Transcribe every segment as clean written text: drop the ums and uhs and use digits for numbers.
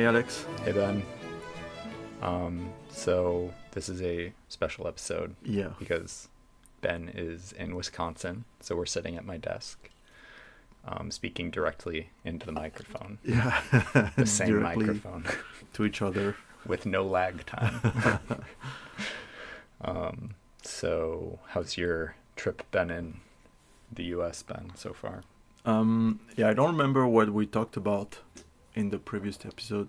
Alex. Hey Ben. So this is a special episode. Yeah. Because Ben is in Wisconsin, so we're sitting at my desk, speaking directly into the microphone. Yeah. The same microphone. To each other. With no lag time. So how's your trip been in the US, Ben, so far? Yeah, I don't remember what we talked about in the previous episode.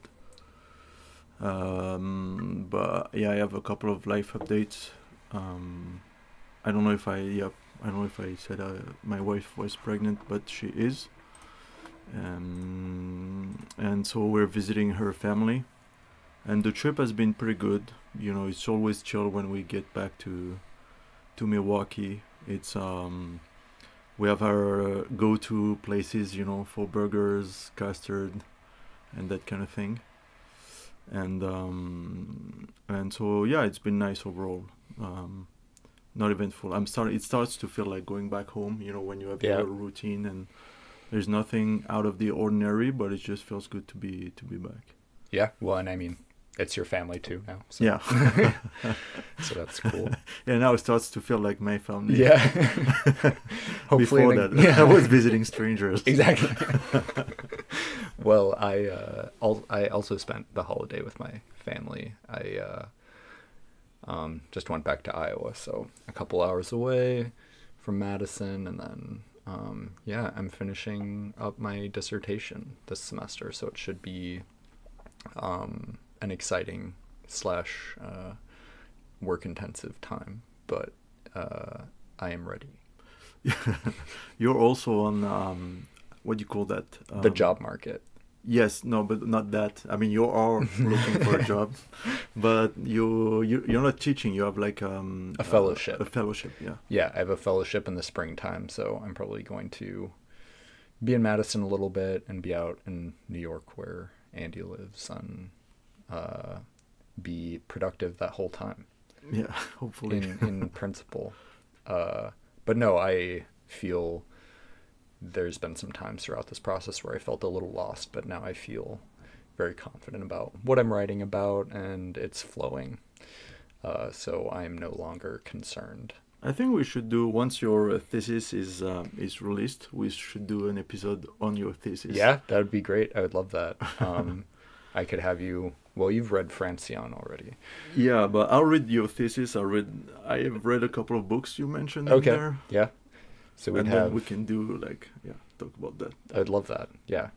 But yeah, I have a couple of life updates. I don't know if I said my wife was pregnant, but she is. And so we're visiting her family. And the trip has been pretty good. You know, it's always chill when we get back to Milwaukee. It's we have our go-to places, you know, for burgers, custard, and that kind of thing. And so yeah, it's been nice overall. Not eventful. It starts to feel like going back home, you know, when you have your routine and there's nothing out of the ordinary, but it just feels good to be back. Yeah, well, and I mean, it's your family too now. So. Yeah. So that's cool. Yeah, now it starts to feel like my family. Yeah. Hopefully before that, I was visiting strangers. Exactly. Well, I also spent the holiday with my family. I just went back to Iowa, so a couple hours away from Madison, and then I'm finishing up my dissertation this semester, so it should be an exciting / work-intensive time, but I am ready. You're also on what do you call that? The job market. Yes, no, but not that. I mean, you are looking for a job, but you're not teaching. You have like a fellowship. A fellowship, yeah. Yeah, I have a fellowship in the springtime, so I'm probably going to be in Madison a little bit and be out in New York where Andy lives and be productive that whole time. Yeah, hopefully. In principle. But no, I feel there's been some times throughout this process where I felt a little lost, but now I feel very confident about what I'm writing about and it's flowing. So I'm no longer concerned. I think we should do, once your thesis is released, we should do an episode on your thesis. Yeah, that would be great. I would love that. I could have you. Well, you've read Francione already. Yeah, but I'll read your thesis. I have read a couple of books you mentioned in there. Yeah. So then we can do talk about that. I'd love that. Yeah.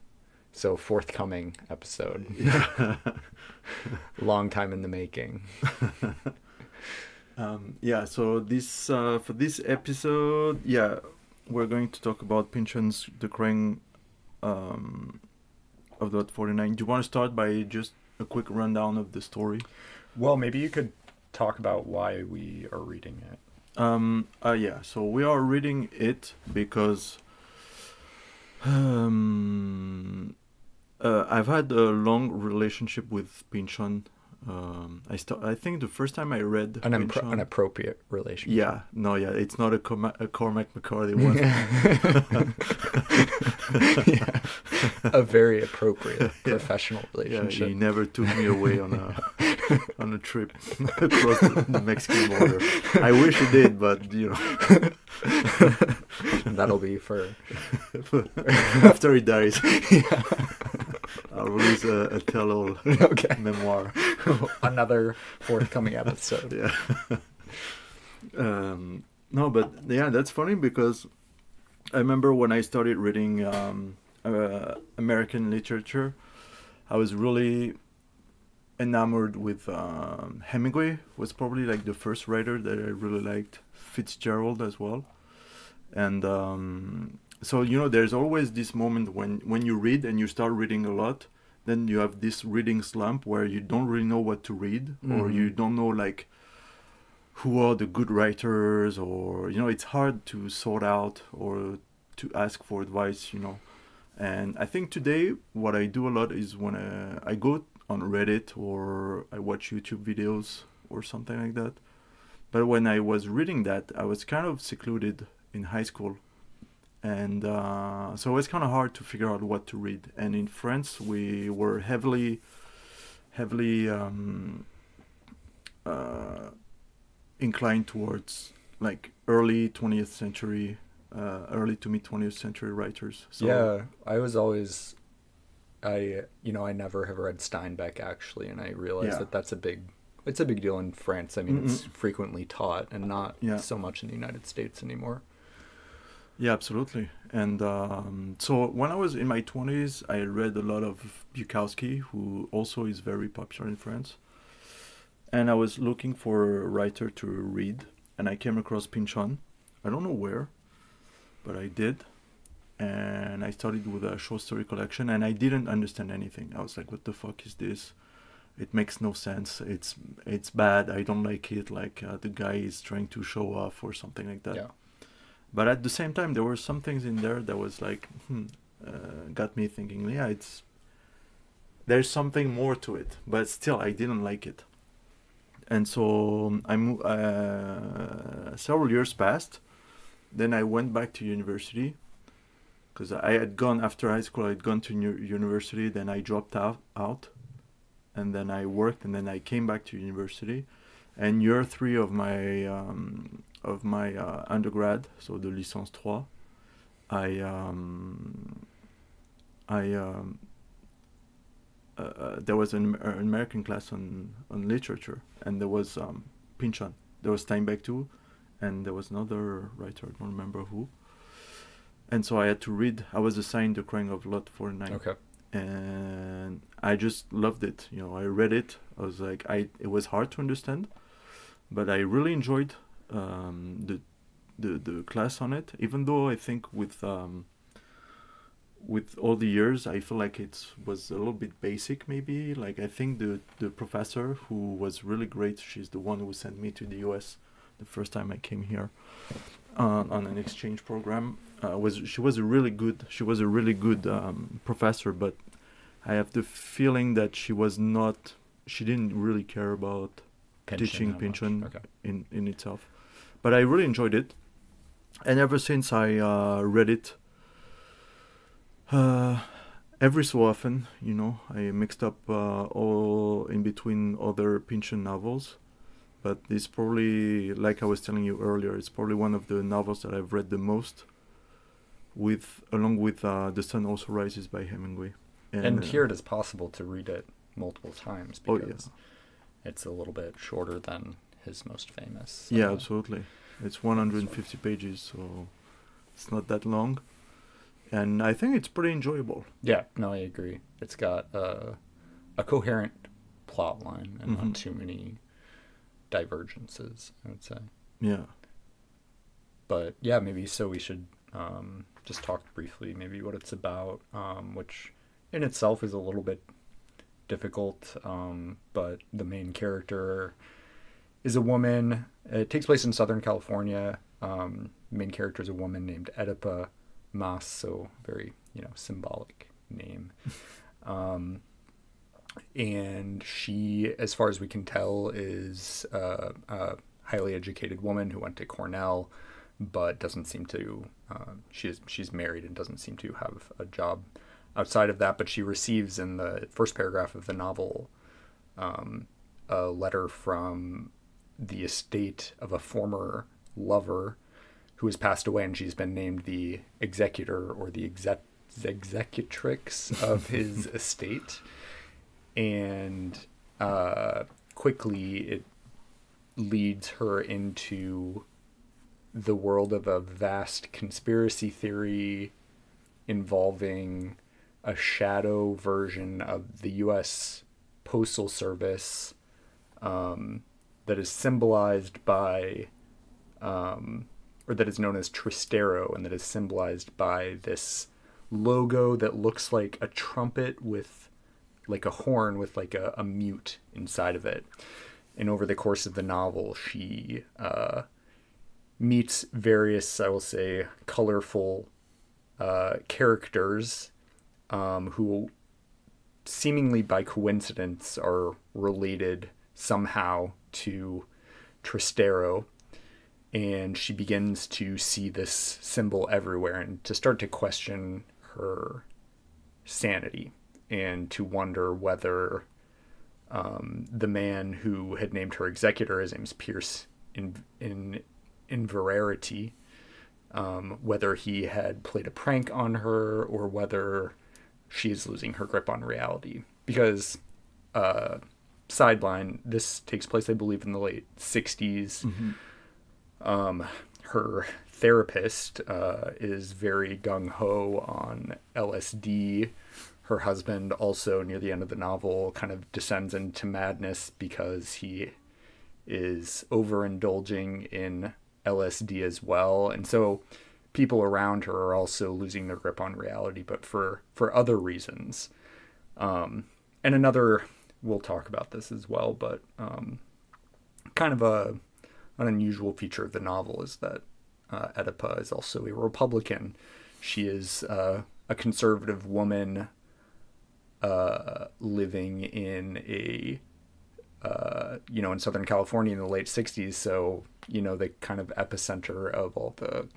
So forthcoming episode. Yeah. Long time in the making. So this for this episode, we're going to talk about Pynchon's The Criée of the Lot 49. Do you want to start by just a quick rundown of the story? Well, maybe you could talk about why we are reading it. So we are reading it because I've had a long relationship with Pynchon. I think the first time I read an appropriate relationship. It's not a Cormac McCarthy one. Yeah. A very appropriate professional relationship. Yeah, he never took me away on a trip across the Mexican border. I wish he did, but you know. That'll be for after he dies. Yeah. I'll release a tell-all memoir. Another forthcoming episode. Yeah. No, but yeah, that's funny because I remember when I started reading American literature, I was really enamored with Hemingway. Was probably like the first writer that I really liked. Fitzgerald as well. And so, you know, there's always this moment when you read and you start reading a lot, then you have this reading slump where you don't really know what to read, or you don't know like who are the good writers, or, you know, it's hard to sort out or to ask for advice, you know. And I think today what I do a lot is when I go on Reddit or I watch YouTube videos or something like that. But when I was reading that, I was kind of secluded in high school. And so it's kind of hard to figure out what to read. And in France, we were heavily heavily inclined towards like early 20th century, early to mid 20th century writers. So Yeah, I was always, I never have read Steinbeck actually, and I realized yeah, that it's a big deal in France. I mean, it's frequently taught and not yeah, so much in the United States anymore. yeah, absolutely. And so when I was in my 20s, I read a lot of Bukowski, who also is very popular in France. And I was looking for a writer to read, and I came across Pynchon. I don't know where, but I did. And I started with a short story collection, and I didn't understand anything. I was like, "What the fuck is this? It makes no sense. It's bad. I don't like it. Like the guy is trying to show off or something like that." Yeah. But at the same time, there were some things in there that was like, got me thinking. Yeah, there's something more to it, but still, I didn't like it. And so several years passed. Then I went back to university because I had gone after high school. I had gone to university. Then I dropped out, and then I worked, and then I came back to university. And year 3 of my undergrad, so the licence 3, I there was an American class on literature, and there was Pynchon. There was Steinbeck too, and there was another writer, I don't remember who. And so I had to read. I was assigned The Criée du Lot for 9. Okay. And I just loved it. I read it. I was like, it was hard to understand, but I really enjoyed the class on it. Even though I think with all the years, I feel like it was a little bit basic, maybe. Like, I think the professor, who was really great, she's the one who sent me to the US the first time I came here on an exchange program. She was a really good professor, but I have the feeling that she didn't really care about teaching Pynchon in itself. But I really enjoyed it, and ever since I read it, every so often, I mixed up all in between other Pynchon novels. But it's probably, like I was telling you earlier, it's probably one of the novels that I've read the most, along with The Sun Also Rises by Hemingway. And here it is possible to read it multiple times because it's a little bit shorter than his most famous. Yeah, absolutely. It's 150 pages, so it's not that long. And I think it's pretty enjoyable. Yeah, no, I agree. It's got a coherent plot line and not too many divergences, I would say. Yeah. But yeah, maybe so we should just talk briefly maybe what it's about, which in itself is a little bit difficult, but the main character is a woman. It takes place in Southern California. The main character is a woman named Oedipa Maas, so very, symbolic name. And she, as far as we can tell, is a highly educated woman who went to Cornell, but doesn't seem to, she's married and doesn't seem to have a job outside of that. But she receives in the first paragraph of the novel a letter from the estate of a former lover who has passed away, and she's been named the executor or the executrix of his estate. And quickly it leads her into the world of a vast conspiracy theory involving a shadow version of the U.S. Postal Service that is symbolized by, or that is known as Tristero, and that is symbolized by this logo that looks like a trumpet with like a horn with like a mute inside of it. And over the course of the novel, she meets various, I will say, colorful characters who seemingly by coincidence are related somehow to Tristero. And she begins to see this symbol everywhere and to start to question her sanity and to wonder whether the man who had named her executor, his name's Pierce in Verity, whether he had played a prank on her or whether she is losing her grip on reality. Because, sideline, this takes place, I believe, in the late 60s. Her therapist is very gung-ho on LSD. Her husband also, near the end of the novel, kind of descends into madness because he is overindulging in LSD as well. And so people around her are also losing their grip on reality, but for other reasons. And another, we'll talk about this as well, but kind of an unusual feature of the novel is that Oedipa is also a Republican. She is a conservative woman living in in Southern California in the late 60s. So, the kind of epicenter of all the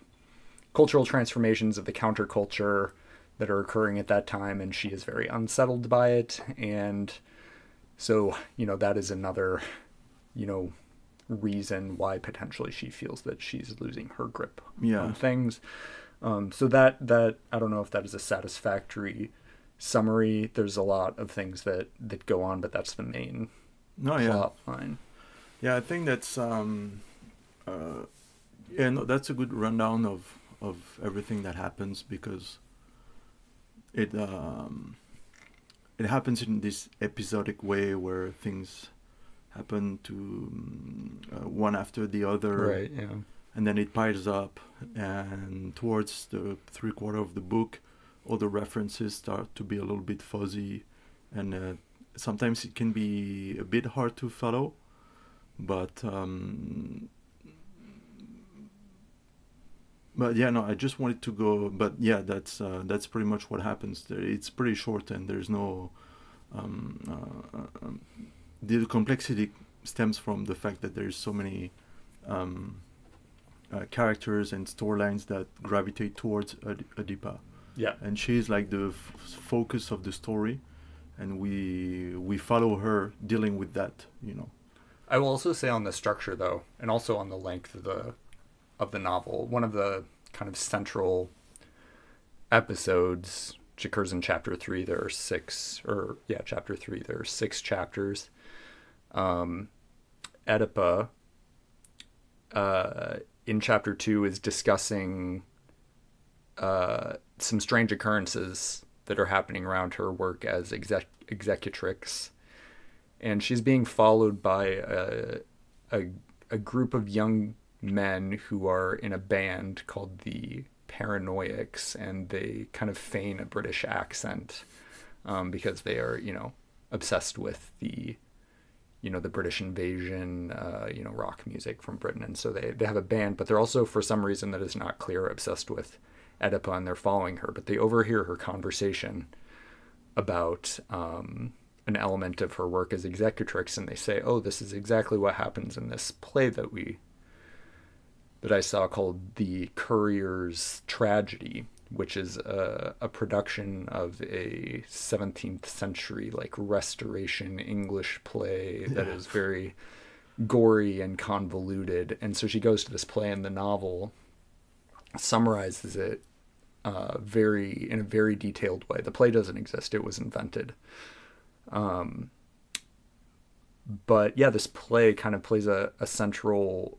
cultural transformations of the counterculture that are occurring at that time. And she is very unsettled by it. And so, that is another, reason why potentially she feels that she's losing her grip on things. So that I don't know if that is a satisfactory summary. There's a lot of things that go on, but that's the main plot line. Yeah, I think that's that's a good rundown of everything that happens, because it happens in this episodic way where things happen to one after the other, right? Yeah, and then it piles up, and towards the 3/4 of the book, all the references start to be a little bit fuzzy, and sometimes it can be a bit hard to follow, but yeah, no, I just wanted to go, but yeah, that's pretty much what happens. It's pretty short, and there's no the complexity stems from the fact that there's so many characters and storylines that gravitate towards Oedipa. Yeah, and she's like the focus of the story, and we follow her dealing with that. I will also say on the structure, though, and also on the length of the novel, one of the kind of central episodes, which occurs in chapter 3. There are chapter 3. There are 6 chapters. Oedipa, in chapter 2, is discussing some strange occurrences that are happening around her work as executrix, and she's being followed by a group of young men who are in a band called the Paranoiacs, and they kind of feign a British accent because they are, obsessed with the British invasion, rock music from Britain. And so they have a band, but they're also, for some reason that is not clear, obsessed with Oedipa, and they're following her. But they overhear her conversation about an element of her work as executrix, and they say, oh, this is exactly what happens in this play that I saw called The Courier's Tragedy, which is a production of a 17th century restoration English play that is very gory and convoluted. And so she goes to this play, and the novel summarizes it in a very detailed way. The play doesn't exist; it was invented. But yeah, this play kind of plays a central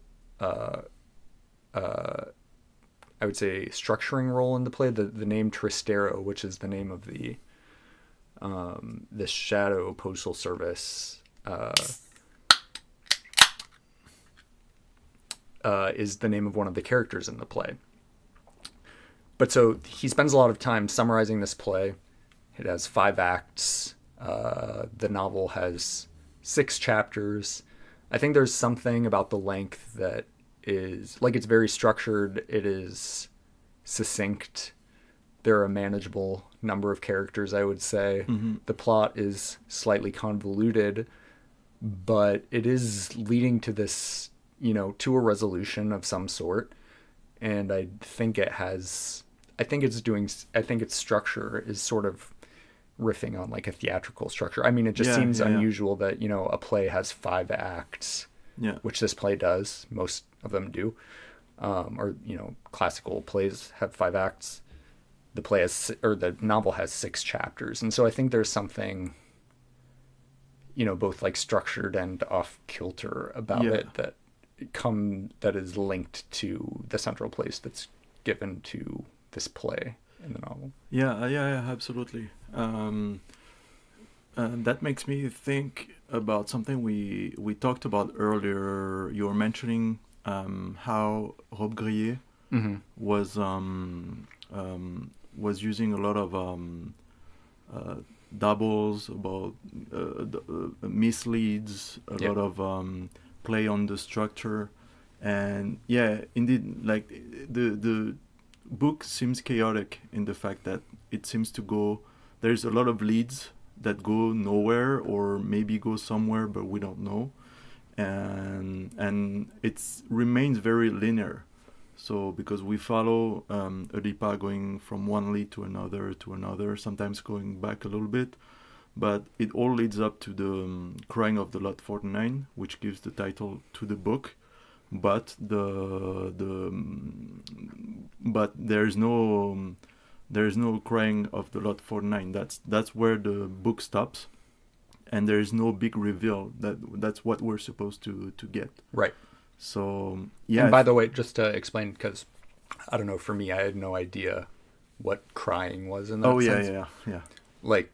I would say structuring role in the play. The name Tristero, which is the name of the shadow postal service, is the name of one of the characters in the play. But so he spends a lot of time summarizing this play. It has 5 acts. The novel has 6 chapters. I think there's something about the length that is, it's very structured. It is succinct. There are a manageable number of characters, I would say. Mm-hmm. The plot is slightly convoluted, but it is leading to this, to a resolution of some sort. And I think its structure is sort of riffing on like a theatrical structure. I mean, it just seems unusual that, you know, a play has 5 acts, which this play does. Most of them do. Or, you know, classical plays have 5 acts. The novel has 6 chapters. And so I think there's something, you know, both like structured and off kilter about it that is linked to the central place that's given to this play in the novel. Yeah, absolutely. That makes me think about something we talked about earlier. You were mentioning how Rob Grillet was using a lot of doubles, about misleads, a lot of play on the structure, and indeed, like the book seems chaotic in the fact that it seems to go. There's a lot of leads that go nowhere, or maybe go somewhere, but we don't know, and it remains very linear. So because we follow Oedipa going from one lead to another, sometimes going back a little bit, but it all leads up to the Crying of the Lot 49, which gives the title to the book. But but there's no Crying of the Lot 49. That's where the book stops, and there's no big reveal. That's what we're supposed to get. Right. So And by the way, just to explain, because I don't know, for me, I had no idea what crying was in that sense. Yeah. Like,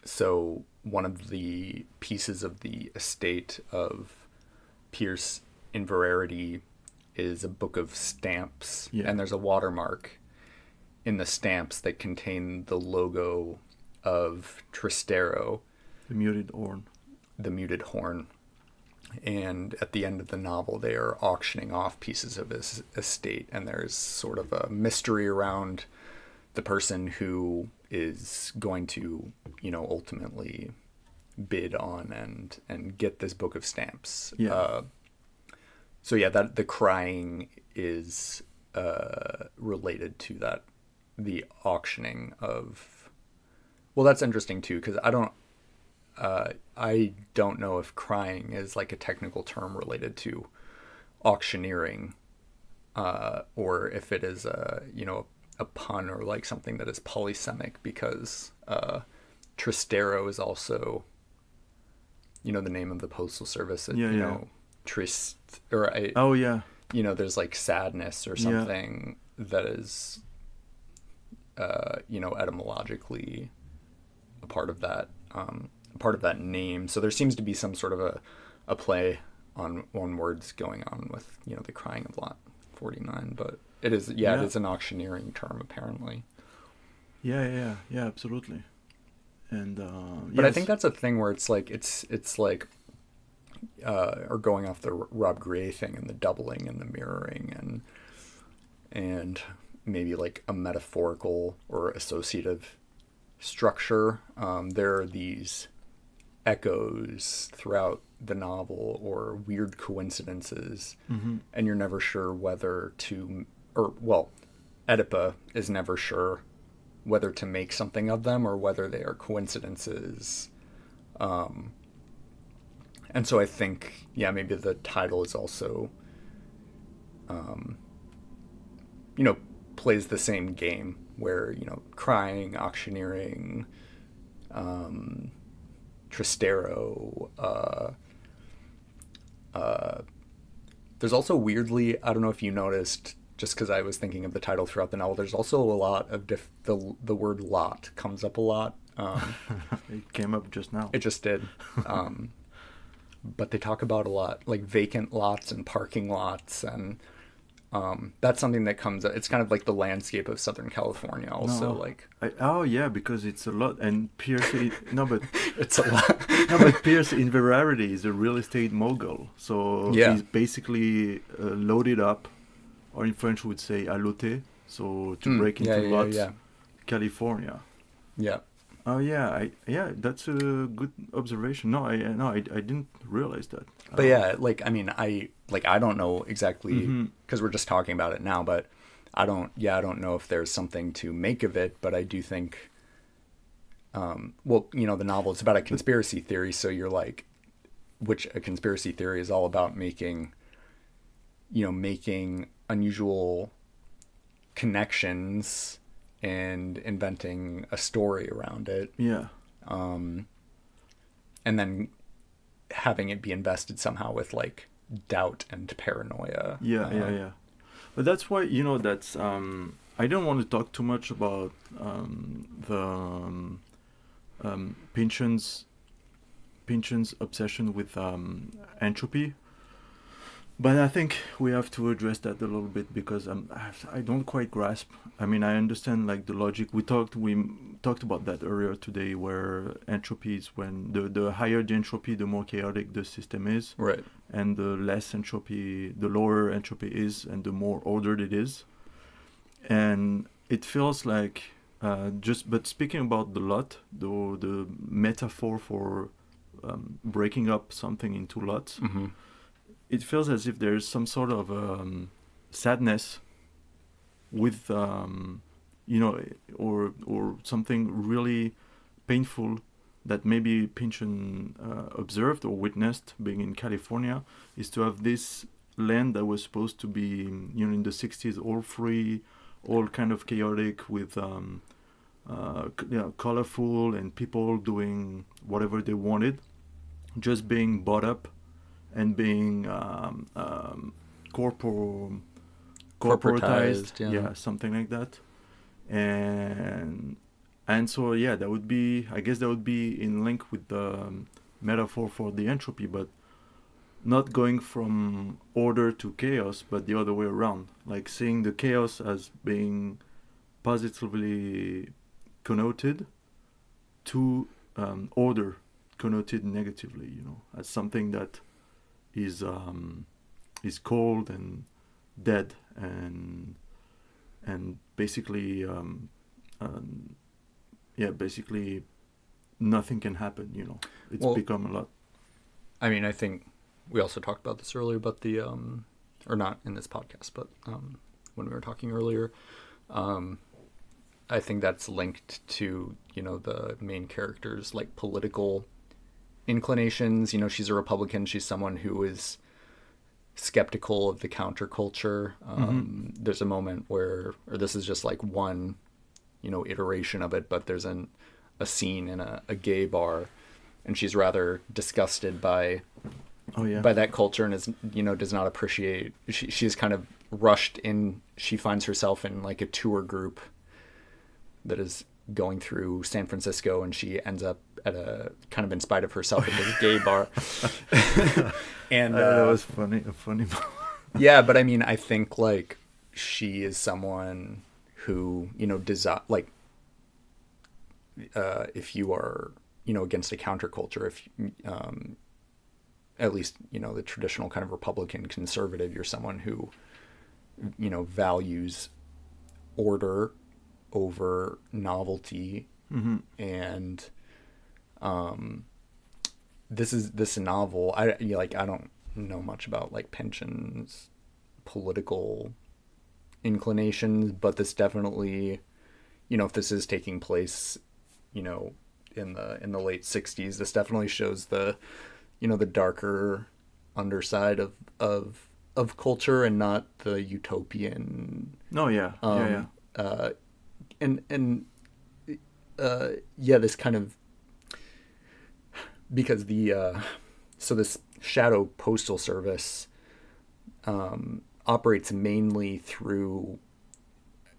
so one of the pieces of the estate of Pierce Inverarity is a book of stamps, and there's a watermark in the stamps that contain the logo of Tristero, the muted horn. And at the end of the novel, they are auctioning off pieces of his estate, and there's sort of a mystery around the person who is going to, you know, ultimately bid on and get this book of stamps. That the crying is related to that, the auctioning of. Well, that's interesting too, because I don't know if crying is like a technical term related to auctioneering, or if it is a pun or like something that is polysemic, because Tristero is also, you know, the name of the postal service. You know, Trist, or you know, there's like sadness or something that is, you know, etymologically a part of that name. So there seems to be some sort of a play on words going on with, you know, the Crying of Lot 49, but it is it is an auctioneering term apparently. Yeah, absolutely. And but I think that's a thing where it's like or going off the Rob Gray thing and the doubling and the mirroring and maybe like a metaphorical or associative structure. There are these echoes throughout the novel, or weird coincidences, and you're never sure whether to, Oedipa is never sure whether to make something of them or whether they are coincidences. And so I think, maybe the title is also, you know, plays the same game where, you know, crying, auctioneering, Tristero, there's also weirdly, I don't know if you noticed, just because I was thinking of the title throughout the novel, there's also a lot of the word lot comes up a lot. It came up just now. It just did. But they talk about a lot, like vacant lots and parking lots, and that's something that comes up. It's kind of like the landscape of Southern California also. Because it's a lot. And Pierce, it's a lot. But Pierce Inverarity is a real estate mogul. So he's basically loaded up, or in French would say alloté, so to break into lots, California. Yeah. Oh yeah, that's a good observation. I didn't realize that. But I don't know exactly, because we're just talking about it now, but I don't know if there's something to make of it, but I do think well, you know, the novel is about a conspiracy theory. So you're like, which a conspiracy theory is all about making unusual connections and inventing a story around it. Yeah. And then having it be invested somehow with like doubt and paranoia. Yeah. But that's why, you know, that's I don't want to talk too much about the Pynchon's obsession with entropy, but I think we have to address that a little bit because I don't quite grasp. I mean, I understand like the logic. We talked about that earlier today, where entropy is when the higher the entropy, the more chaotic the system is, Right. and the less entropy, the lower entropy is, and the more ordered it is. And it feels like but speaking about the lot, the metaphor for breaking up something into lots, Mm-hmm. it feels as if there's some sort of sadness with you know, or something really painful that maybe Pynchon observed or witnessed being in California, is to have this land that was supposed to be, you know, in the 60s, all free, all kind of chaotic, with colorful, and people doing whatever they wanted, just being bought up and being corporatized, yeah. something like that. And so that would be, I guess that would be in link with the metaphor for the entropy, but not going from order to chaos, but the other way around, like seeing the chaos as being positively connoted, to order connoted negatively, you know, as something that is cold and dead, and basically basically nothing can happen, you know. It's become a lot. I mean, I think we also talked about this earlier, but the or not in this podcast, but when we were talking earlier, I think that's linked to, you know, the main character's like political inclinations. You know, she's a Republican. She's someone who is skeptical of the counterculture. There's a moment where, or this is just like one, you know, iteration of it, but there's a scene in a gay bar, and she's rather disgusted by that culture, and is, you know, does not appreciate. She's kind of rushed in. She finds herself in like a tour group that is going through San Francisco, and she ends up at a kind of in spite of herself at this gay bar. And that was funny. A funny. Yeah, but I mean, I think like she is someone who, you know, like if you are, you know, against a counterculture, if at least, you know, the traditional kind of Republican conservative, you're someone who, you know, values order over novelty. And this novel, I don't know much about like Pynchon's political inclinations, but this definitely, you know, if this is taking place, you know, in the late 60s, this definitely shows the, you know, the darker underside of culture, and not the utopian. This kind of, because so this shadow postal service operates mainly through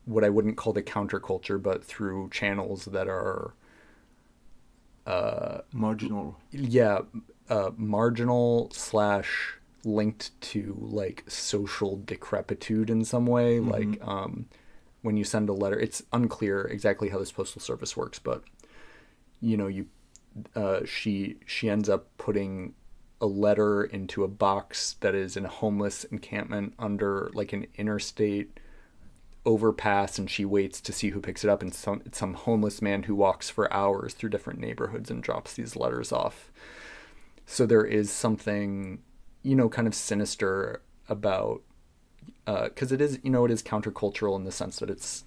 what I wouldn't call the counterculture, but through channels that are marginal. Marginal / linked to like social decrepitude in some way. Like when you send a letter, it's unclear exactly how this postal service works, but you know, she ends up putting a letter into a box that is in a homeless encampment under like an interstate overpass, and she waits to see who picks it up, and it's some homeless man who walks for hours through different neighborhoods and drops these letters off. So there is something, you know, kind of sinister about, because it is, you know, it is countercultural in the sense that it's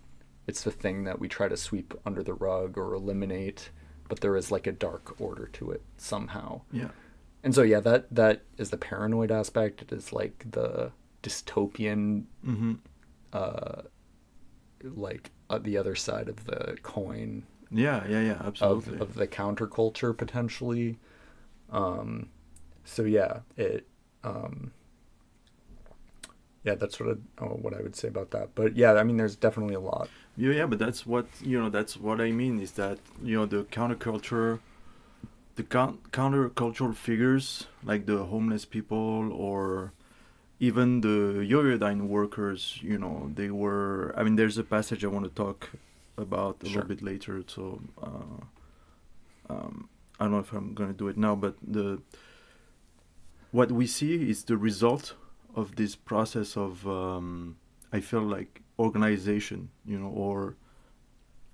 the thing that we try to sweep under the rug or eliminate but there is like a dark order to it somehow. Yeah. And so yeah, that is the paranoid aspect. It is like the dystopian, Mm-hmm. The other side of the coin Yeah, absolutely. of the counterculture potentially. So yeah, that's what I would say about that. But yeah, I mean, there's definitely a lot. Yeah, but that's what I mean is that the counterculture, the countercultural figures like the homeless people or even the Yoyodyne workers, they were. I mean, there's a passage I want to talk about a little bit later. So I don't know if I'm going to do it now, but what we see is the result of this process of I feel like organization, or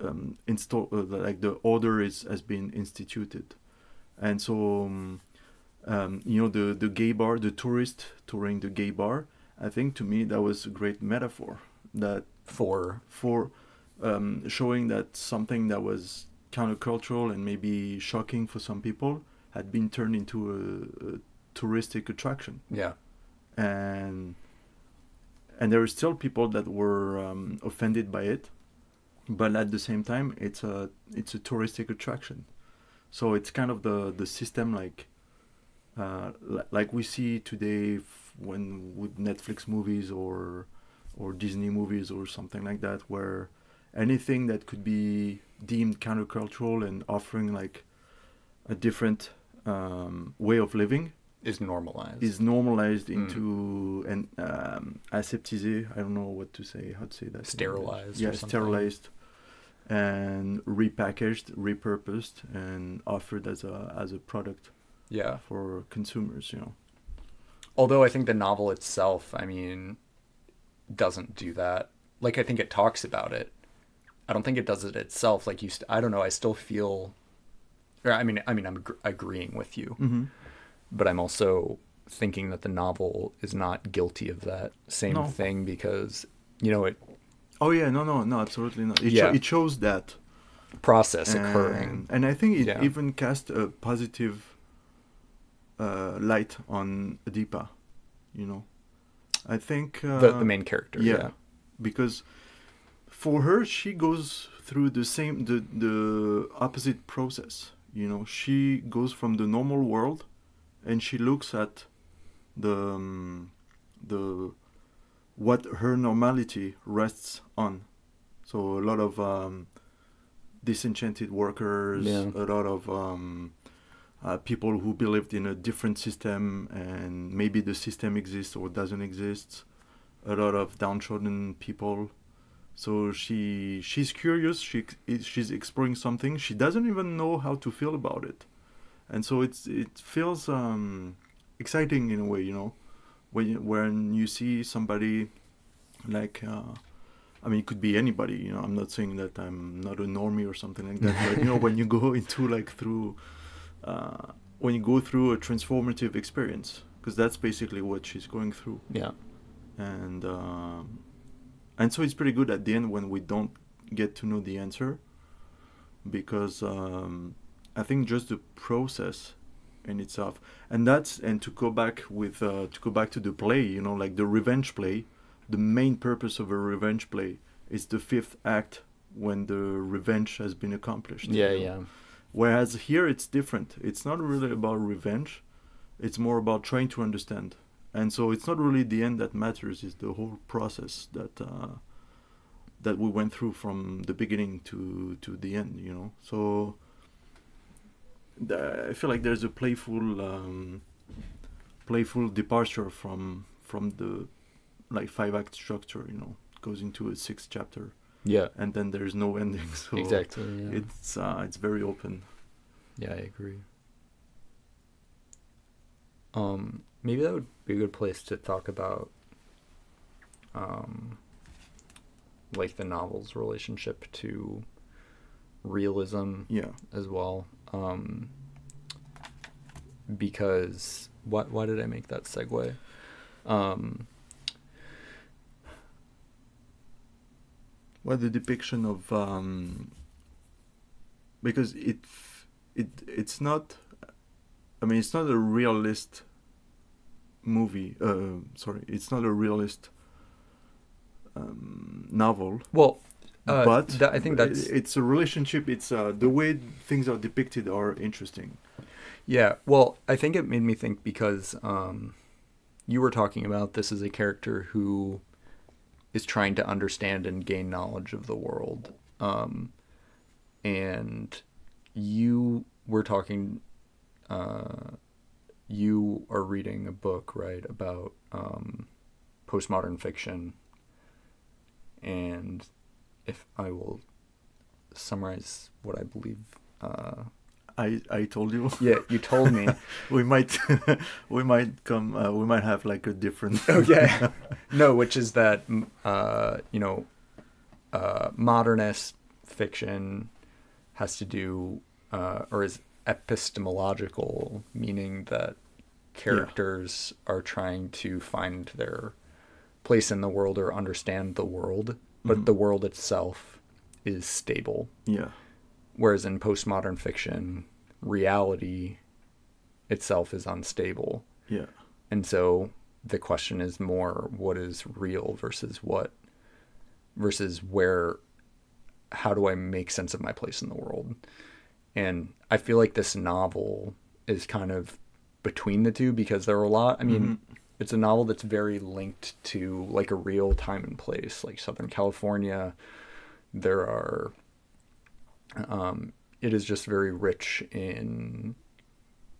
like the order has been instituted, and so the gay bar, the tourist touring the gay bar. I think to me that was a great metaphor that for showing that something that was countercultural and maybe shocking for some people had been turned into a touristic attraction. Yeah. And there were still people that were offended by it, but at the same time it's a touristic attraction. So it's kind of the system like we see today when with Netflix movies or Disney movies or something like that, where anything that could be deemed countercultural and offering like a different way of living is normalized into and aseptisé. I don't know how to say that. Sterilized. Yeah, sterilized and repackaged, repurposed, and offered as a product. Yeah. For consumers, Although I think the novel itself, I mean, doesn't do that. Like, I think it talks about it. I don't think it does it itself. Like I don't know. I still feel. Or I'm agreeing with you. Mm-hmm. But I'm also thinking that the novel is not guilty of that same thing because, it... Oh, yeah, no, absolutely not. It shows that process occurring. And I think it even cast a positive light on Adipa, I think... the main character, yeah. Because for her, she goes through the opposite process, She goes from the normal world and she looks at the what her normality rests on. So a lot of disenchanted workers, a lot of people who believed in a different system and maybe the system exists or doesn't exist. A lot of downtrodden people. So she's curious. She's exploring something. She doesn't even know how to feel about it. And so it feels exciting in a way, when you see somebody like, it could be anybody, I'm not saying that I'm not a normie or something like that, but when you go into when you go through a transformative experience, because that's basically what she's going through. Yeah. And so it's pretty good at the end when we don't get to know the answer, because I think just the process in itself, and to go back to the play, like the revenge play, the main purpose of a revenge play is the fifth act when the revenge has been accomplished. Yeah. Whereas here it's different. It's not really about revenge. It's more about trying to understand. And so it's not really the end that matters. It's the whole process that we went through from the beginning to the end. So I feel like there's a playful departure from the 5-act structure. Goes into a 6th chapter. Yeah. And then there's no ending. So exactly. Yeah. It's very open. Yeah, I agree. Maybe that would be a good place to talk about the novel's relationship to realism as well. Because why did I make that segue? Well, the depiction of because it's not. I mean, it's not a realist movie. Sorry, it's not a realist novel. Well, But I think that's it's a relationship. It's the way things are depicted are interesting. yeah. Well, I think it made me think because you were talking about this as a character who is trying to understand and gain knowledge of the world, and you were talking. You are reading a book, right, about postmodern fiction, and if I will summarize what I believe. I told you. Yeah, you told me. we might we might have like a different. Okay. No, which is that modernist fiction has to do or is epistemological, meaning that characters are trying to find their place in the world or understand the world, but the world itself is stable. Yeah. Whereas in postmodern fiction, reality itself is unstable. Yeah. And so the question is more what is real versus where, how do I make sense of my place in the world? And I feel like this novel is kind of between the two because there are a lot, I mean, it's a novel that's very linked to like a real time and place, like Southern California. There are, it is just very rich in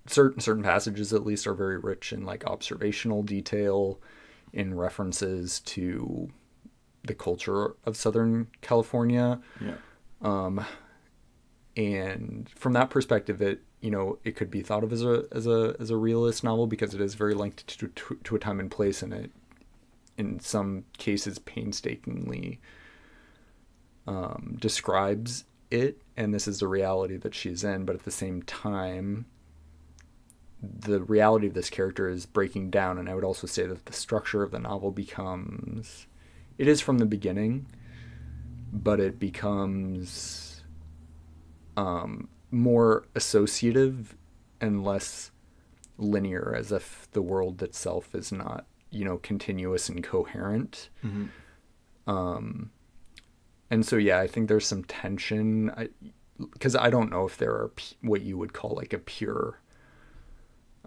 certain passages, at least, are very rich in like observational detail, in references to the culture of Southern California. Yeah. And from that perspective, it could be thought of as a realist novel because it is very linked to a time and place, and it, in some cases, painstakingly describes it, and this is the reality that she's in. But at the same time, the reality of this character is breaking down, and I would also say that the structure of the novel becomes, it is from the beginning, but it becomes more associative and less linear, as if the world itself is not, continuous and coherent. And so, yeah, I think there's some tension, because I don't know if there are what you would call like a pure,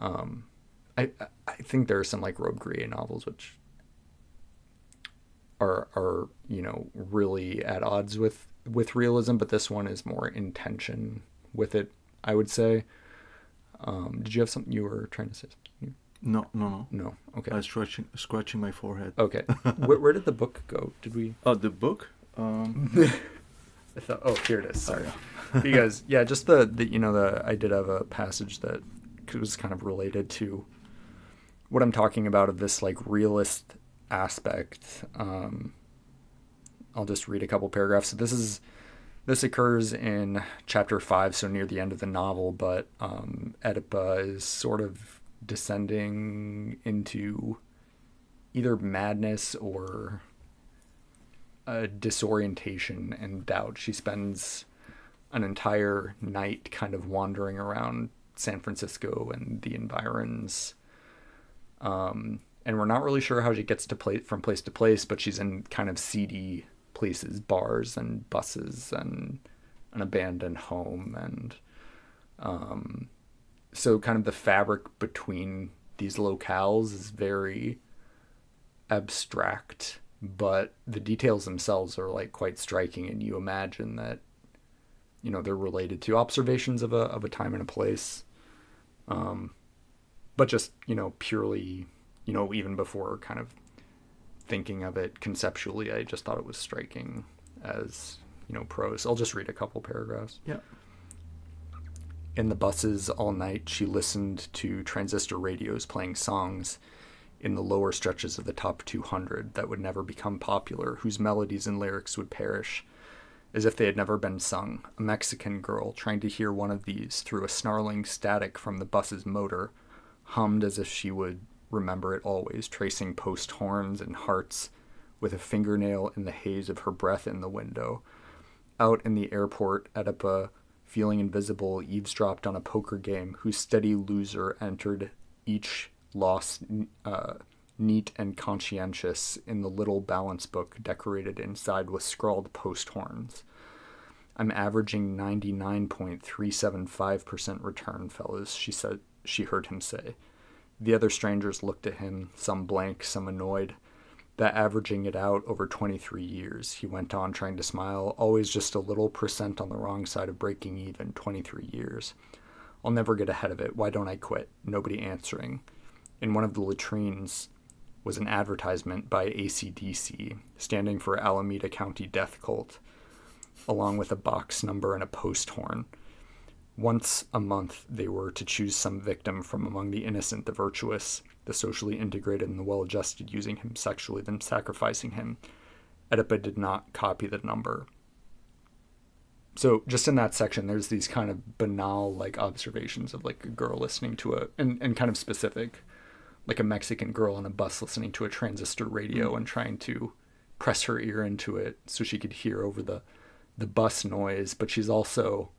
I think there are some like Rob Grier novels which are really at odds with realism, but this one is more in tension with it, I would say. Did you have something you were trying to say? No. No. Okay. I was scratching my forehead. Okay. Where did the book go? Did we? Oh, the book. I thought. Oh, here it is. Sorry. Because yeah, just the I did have a passage that was kind of related to what I'm talking about, of this like realist aspect. I'll just read a couple paragraphs. So this occurs in chapter 5, so near the end of the novel, but Oedipa is sort of descending into either madness or disorientation and doubt. She spends an entire night kind of wandering around San Francisco and the environs, and we're not really sure how she gets from place to place, but she's in kind of seedy places, bars and buses and an abandoned home, and so kind of the fabric between these locales is very abstract, but the details themselves are like quite striking, and you imagine that they're related to observations of a time and a place, but just purely even before kind of thinking of it conceptually, I just thought it was striking as prose. I'll just read a couple paragraphs. Yeah. In the buses all night, she listened to transistor radios playing songs in the lower stretches of the top 200 that would never become popular, whose melodies and lyrics would perish as if they had never been sung. A Mexican girl, trying to hear one of these through a snarling static from the bus's motor, hummed as if she would remember it always, tracing post horns and hearts with a fingernail in the haze of her breath in the window. Out in the airport, Oedipa Feeling invisible, eavesdropped on a poker game whose steady loser entered each loss neat and conscientious in the little balance book decorated inside with scrawled post horns. I'm averaging 99.375% return, fellas, she heard him say. The other strangers looked at him, some blank, some annoyed. That averaging it out over 23 years, he went on, trying to smile, always just a little % on the wrong side of breaking even, 23 years. I'll never get ahead of it. Why don't I quit? Nobody answering. In one of the latrines was an advertisement by AC/DC, standing for Alameda County Death Cult, along with a box number and a post horn. Once a month, they were to choose some victim from among the innocent, the virtuous, the socially integrated, and the well-adjusted, using him sexually, then sacrificing him. Oedipa did not copy the number. So just in that section, there's these kind of banal, like, observations of, like, a girl listening to and kind of specific, like a Mexican girl on a bus listening to a transistor radio and trying to press her ear into it so she could hear over the bus noise, but she's also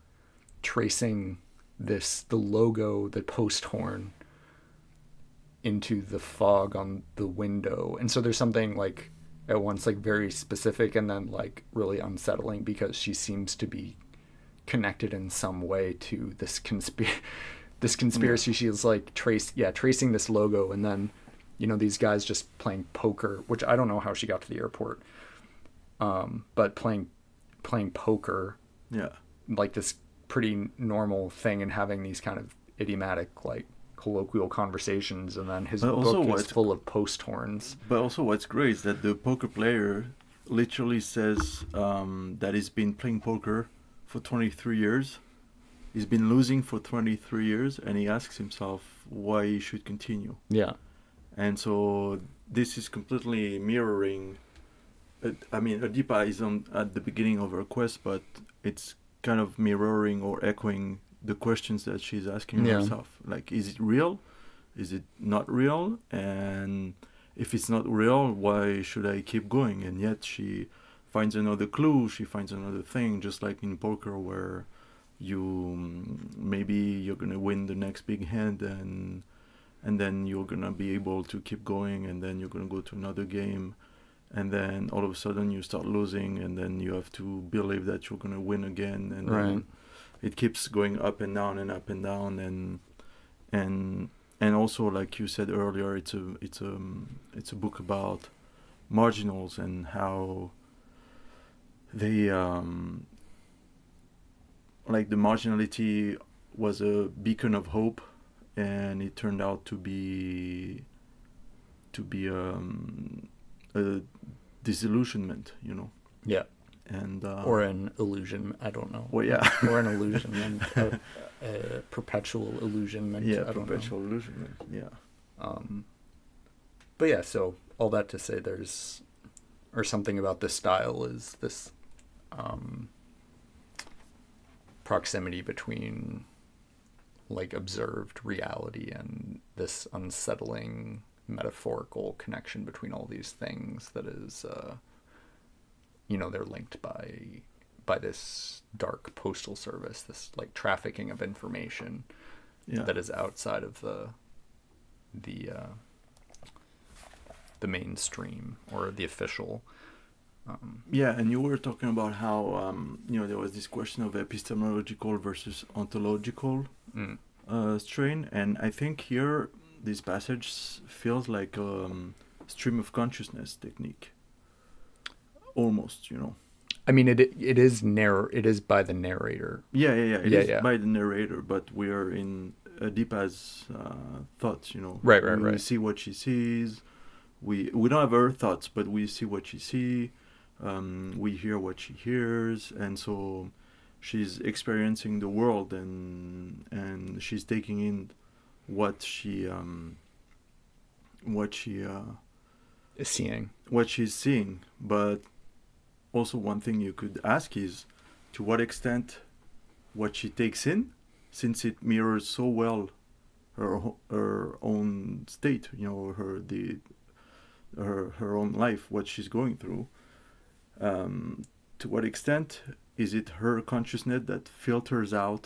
tracing the logo, the post horn, into the fog on the window. And so there's something, like, at once, like, very specific and then, like, really unsettling, because she seems to be connected in some way to this conspiracy. She's like tracing this logo, and then, you know, these guys just playing poker, which I don't know how she got to the airport, but playing poker, like this pretty normal thing, and having these kind of idiomatic, like, colloquial conversations, and then his book is full of post horns. But also what's great is that the poker player literally says that he's been playing poker for 23 years. He's been losing for 23 years, and he asks himself why he should continue. Yeah. And so this is completely mirroring. I mean, Oedipa is at the beginning of her quest, but it's kind of mirroring or echoing the questions that she's asking herself. Like, is it real? Is it not real? And if it's not real, why should I keep going? And yet she finds another clue, she finds another thing, just like in poker, where maybe you're gonna win the next big hand, and then you're gonna be able to keep going, and then you're gonna go to another game, and then all of a sudden you start losing, and then you have to believe that you're gonna win again, and then it keeps going up and down and up and down, and also, like you said earlier, it's a book about marginals and how they like the marginality was a beacon of hope, and it turned out to be a disillusionment, you know. Yeah. And or an illusion, I don't know. Well, yeah. Or an illusion, a perpetual illusionment. Yeah, I don't perpetual know. illusionment. Yeah. But yeah, so all that to say, something about this style is this proximity between, like, observed reality and this unsettling metaphorical connection between all these things that is, you know, they're linked by this dark postal service, this, like, trafficking of information that is outside of the mainstream or the official. Yeah, and you were talking about how you know, there was this question of epistemological versus ontological strain, and I think here this passage feels like a stream of consciousness technique, almost, you know. I mean, it is by the narrator. It is by the narrator, but we are in Oedipa's thoughts, you know. Right. We see what she sees. We don't have her thoughts, but we see what she sees. We hear what she hears, and so she's experiencing the world, and she's taking in what she's seeing. But also, one thing you could ask is, to what extent what she takes in, since it mirrors so well her own state, you know, her own life, what she's going through. To what extent is it her consciousness that filters out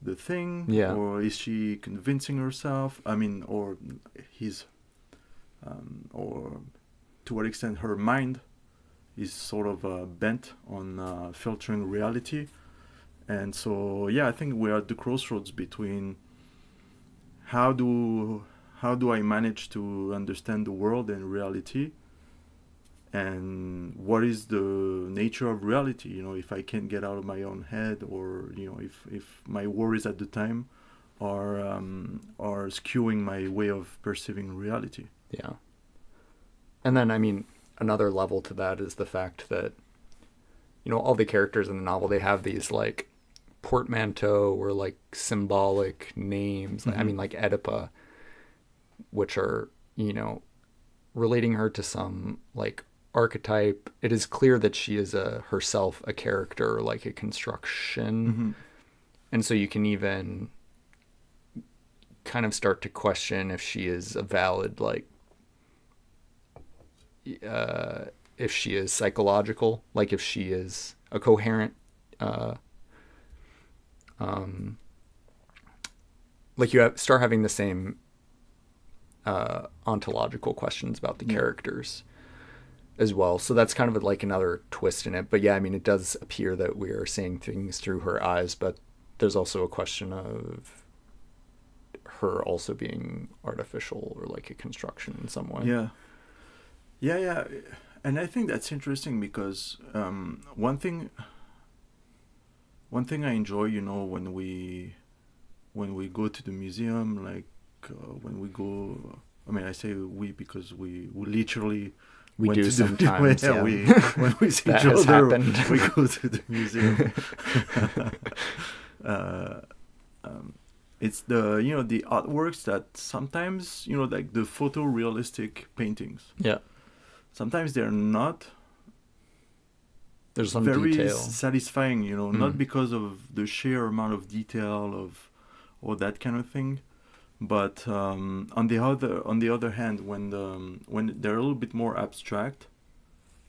the thing, Yeah. or is she convincing herself? I mean, or his, or to what extent her mind is sort of bent on filtering reality. And so, yeah, I think we're at the crossroads between how do I manage to understand the world and reality, and what is the nature of reality, you know, if I can't get out of my own head, or, you know, if my worries at the time are skewing my way of perceiving reality. Yeah. And then, I mean, another level to that is the fact that, you know, all the characters in the novel, they have these like portmanteau or like symbolic names. Mm-hmm. I mean, like Oedipa, which are, you know, relating her to some like archetype. It is clear that she is herself a character, like a construction. Mm-hmm. And so you can even kind of start to question if she is a valid, like, if she is psychological, like if she is a coherent, like you start having the same ontological questions about the characters as well. So that's kind of like another twist in it. But yeah, I mean, it does appear that we are seeing things through her eyes, but there's also a question of her also being artificial or like a construction in some way. Yeah. And I think that's interesting because one thing I enjoy, you know, when we go to the museum, like when we go, I mean, I say we because we literally we went do to sometimes. yeah. When we see each other, happened. we go to the museum. It's the, you know, the artworks that sometimes, you know, like the photorealistic paintings. Yeah. Sometimes they're not. There's some very detail. satisfying, you know, not because of the sheer amount of detail of or that kind of thing, but on the other hand, when they're a little bit more abstract,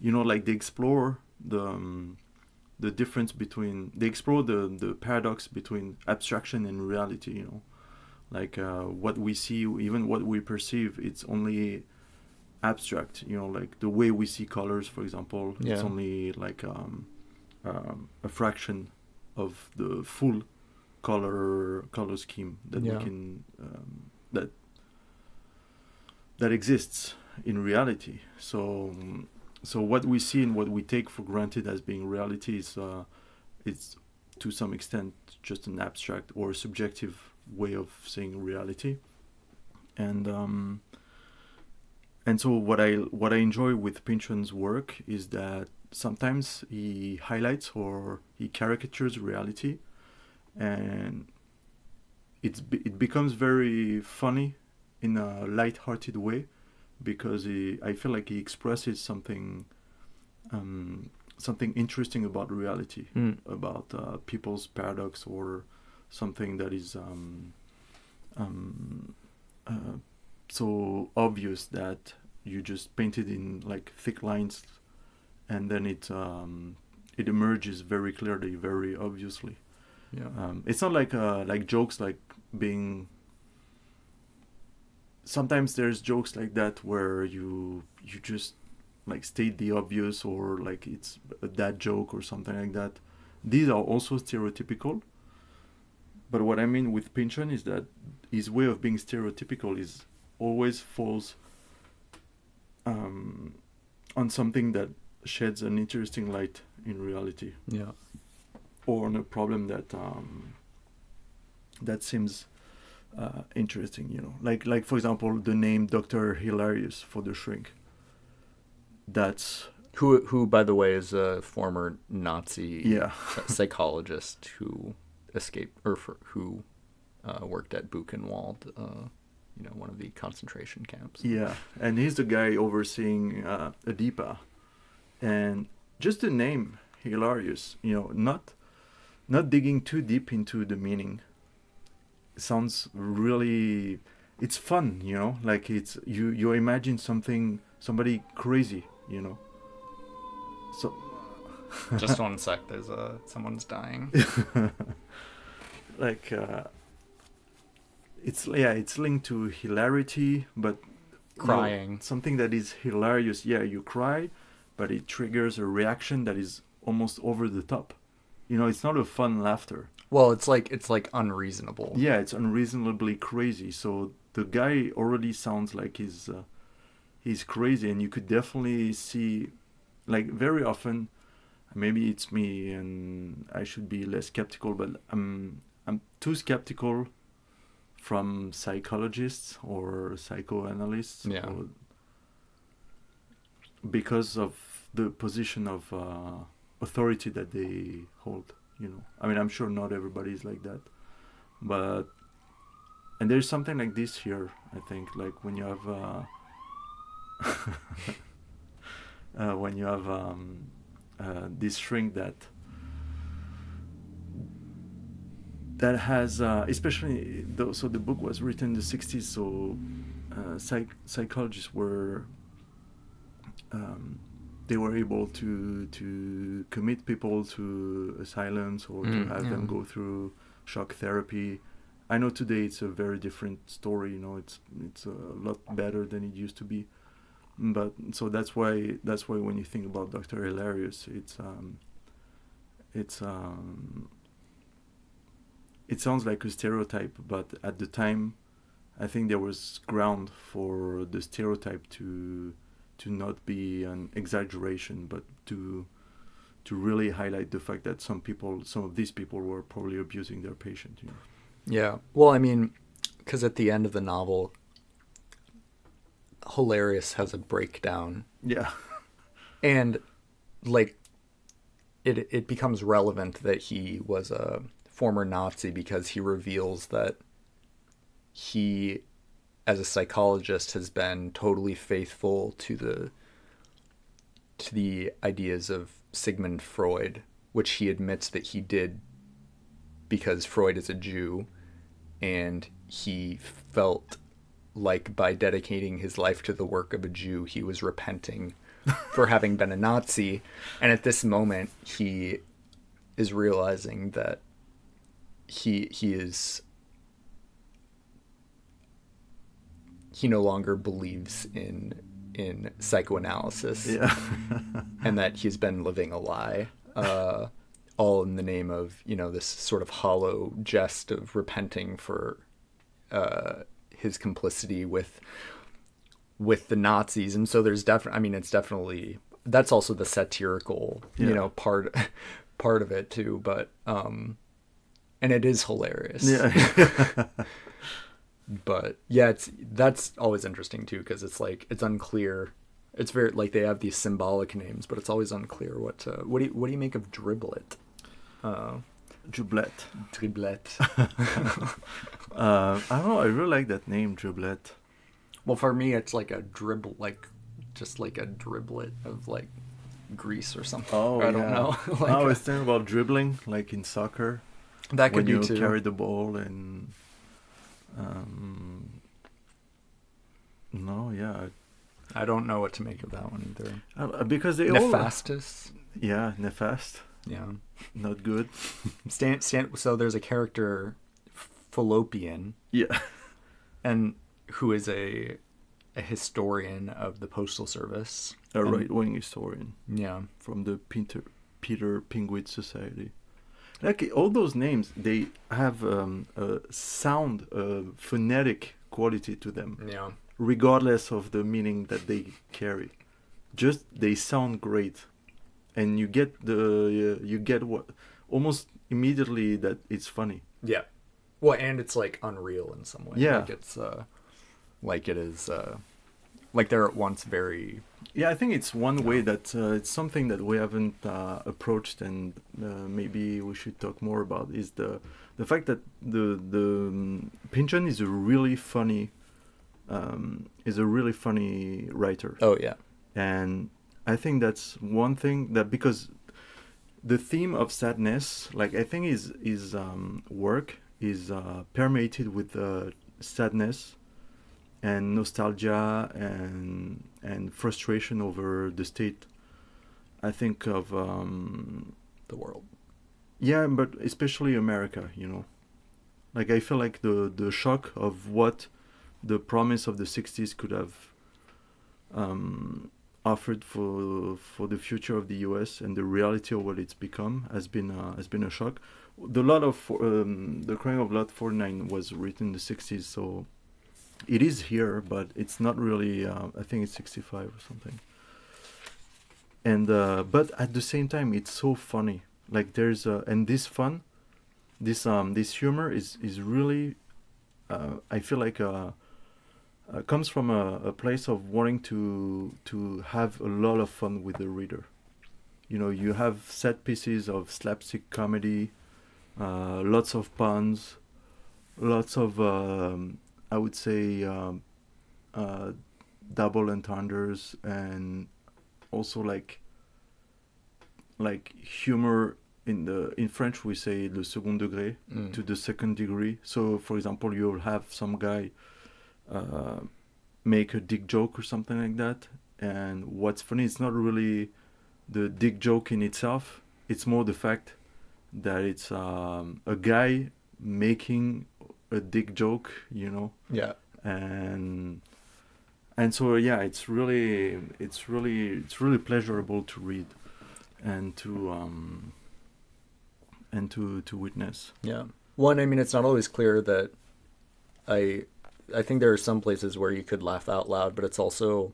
you know, like they explore the difference between, they explore the paradox between abstraction and reality, you know, like what we see, even what we perceive, it's only abstract, you know, like the way we see colors, for example. Yeah. It's only like a fraction of the full color scheme that we can that exists in reality. So what we see and what we take for granted as being reality is it's to some extent just an abstract or subjective way of seeing reality. And so what I enjoy with Pynchon's work is that sometimes he highlights or he caricatures reality, and it becomes very funny in a light-hearted way, because I feel like he expresses something interesting about reality, about people's paradox, or something that is so obvious that you just paint it in like thick lines, and then it emerges very clearly, very obviously. Yeah. It's not like jokes, like being. Sometimes there's jokes like that where you just like state the obvious, or like it's a dad joke or something like that. These are also stereotypical. But what I mean with Pynchon is that his way of being stereotypical is always falls on something that sheds an interesting light in reality. Yeah. Or on a problem that seems interesting, you know. Like for example, the name Dr. Hilarious for the shrink. That's who by the way is a former Nazi psychologist who escaped, or who worked at Buchenwald, you know, one of the concentration camps. Yeah, and he's the guy overseeing Oedipa, and just the name Hilarious, you know, not digging too deep into the meaning. Sounds really, it's fun, you know, like it's you imagine somebody crazy, you know. So Just one sec. There's someone's dying. Like it's linked to hilarity, but Crying. Something that is hilarious. Yeah, you cry, but it triggers a reaction that is almost over the top. It's not a fun laughter. Well, it's like unreasonable. Yeah, it's unreasonably crazy. So the guy already sounds like he's crazy, and you could definitely see, like, very often. Maybe it's me, and I should be less skeptical, but I'm too skeptical from psychologists or psychoanalysts. Yeah. Because of the position of authority that they hold. I mean, I'm sure not everybody is like that, and there's something like this here. I think, like when you have this shrink that has especially so the book was written in the 60s, so psychologists were they were able to commit people to asylums or to have them go through shock therapy. I know today it's a very different story. It's a lot better than it used to be. But so that's why when you think about Dr. Hilarious, it sounds like a stereotype, but at the time, I think there was ground for the stereotype to not be an exaggeration, but to really highlight the fact that some of these people were probably abusing their patient. Yeah. Well, I mean, because at the end of the novel, Hilarious has a breakdown. Yeah. And like it becomes relevant that he was a former Nazi because he reveals that he, as a psychologist, has been totally faithful to the ideas of Sigmund Freud, which he admits that he did because Freud is a Jew, and he felt like by dedicating his life to the work of a Jew, he was repenting for having been a Nazi. And at this moment, he is realizing that he no longer believes in psychoanalysis. Yeah. And that he's been living a lie, all in the name of, this sort of hollow jest of repenting for his complicity with the Nazis. And so there's it's definitely, that's also the satirical, part of it too, but and it is hilarious. Yeah. But yeah, that's always interesting too, because it's unclear. It's very, like, they have these symbolic names, but it's always unclear what do you make of Driblet? Driblet. I don't know. I really like that name, Driblet. Well, for me, it's like a dribble, just like a driblet of like grease or something. Oh, I don't know. I was thinking about dribbling, like in soccer. That could be too. When you carry the ball and. No, yeah. I don't know what to make of that one either. Because they Nefastus. Yeah, nefast. Yeah. Not good. So there's a character, Fallopian. Yeah. And who is a historian of the Postal Service. A right-wing historian. Yeah. From the Peter Penguin Society. Like, all those names, they have a sound, phonetic quality to them. Yeah. Regardless of the meaning that they carry. Just, they sound great. And you get what almost immediately that it's funny. Yeah. Well, and it's like unreal in some way. Yeah. Like it's like it is like they're at once very. Yeah, I think it's one way that it's something that we haven't approached, and maybe we should talk more about, is the fact that the Pynchon is a really funny writer. Oh yeah. And I think that's one thing that, because the theme of sadness, like, I think his work is permeated with sadness and nostalgia and frustration over the state I think of The world. yeah, but especially America. You know, like I feel like the shock of what the promise of the '60s could have offered for the future of the U.S. and the reality of what it's become has been a shock. The Crying of Lot 49 was written in the '60s, so it is here, but it's not really. I think it's '65 or something. And but at the same time, it's so funny. Like there's and this fun, this humor is really. I feel like comes from a place of wanting to have a lot of fun with the reader. You know, you have set pieces of slapstick comedy, lots of puns, lots of I would say uh, double entendres, and also like humor in French we say le second degré, to the second degree. So for example, you'll have some guy uh, make a dick joke or something like that, and what's funny, it's not really the dick joke in itself, it's more the fact that it's a guy making a dick joke, you know. Yeah. and and so yeah, it's really pleasurable to read and to witness. Yeah. One, I mean, it's not always clear that I I think there are some places where you could laugh out loud, but it's also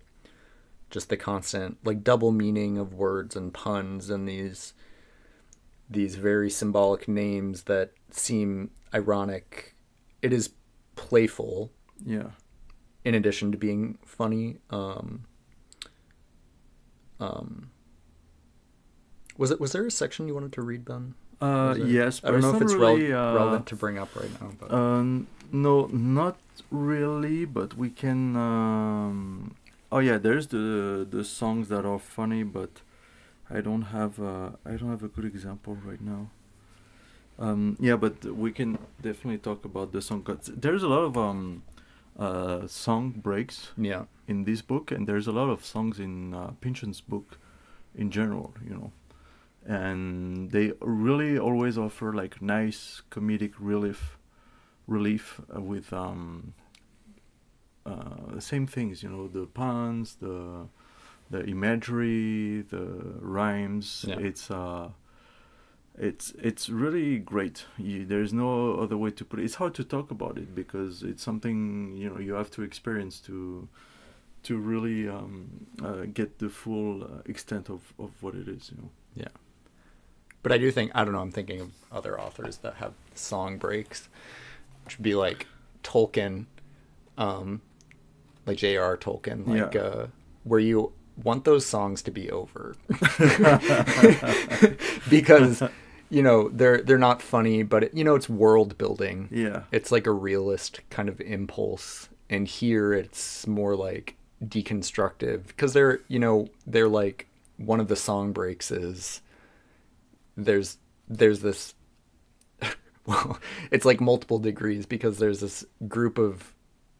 just the constant like double meaning of words and puns and these very symbolic names that seem ironic. It is playful Yeah. in addition to being funny. Was there a section you wanted to read, Ben? Yes, I don't know if it's really, relevant to bring up right now. But no, not really, but we can. Oh yeah, there's the songs that are funny, but I don't have a good example right now. Yeah, but we can definitely talk about the song. 'Cause there's a lot of song breaks yeah, in this book, and there's a lot of songs in Pynchon's book in general, you know. And they really always offer like nice comedic relief with the same things, you know, the puns, the imagery, the rhymes. Yeah. It's really great. There's no other way to put it. It's hard to talk about it because it's something, you know, you have to experience to really get the full extent of what it is, you know. yeah. But I do think, I don't know, I'm thinking of other authors that have song breaks, which would be like Tolkien, like J.R.R. Tolkien, like where you want those songs to be over because you know they're not funny, but it's world building. Yeah. It's like a realist kind of impulse, and here it's more like deconstructive because they're like one of the song breaks is there's this well, it's like multiple degrees because there's this group of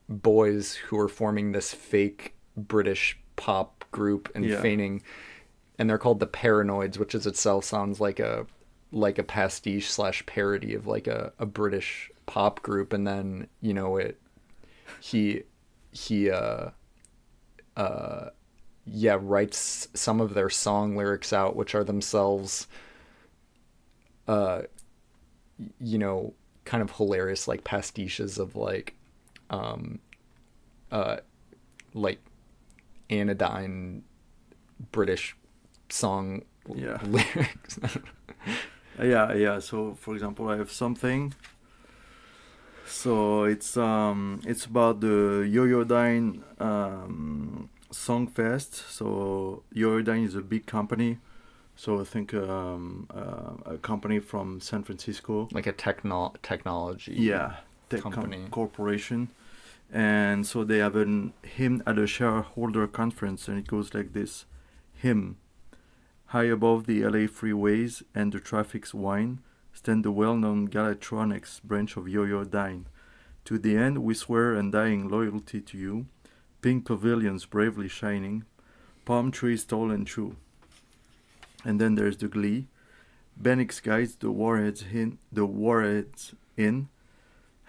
boys who are forming this fake British pop group and feigning, and they're called the Paranoids, which is itself sounds like a pastiche / parody of like a British pop group. And then he writes some of their song lyrics out, which are themselves kind of hilarious like pastiches of like anodyne British song lyrics. Yeah. So, for example, I have something. So it's about the Yoyodyne Song Fest. So Yoyodyne is a big company. So I think a company from San Francisco, like a technology company corporation. And so they have a hymn at a shareholder conference, and it goes like this: hymn. High above the LA freeways and the traffic's whine, stand the well-known Galatronics branch of Yoyodyne. To the end we swear undying loyalty to you, pink pavilions bravely shining, palm trees tall and true. And then there's the Glee. Benix guides the warheads in.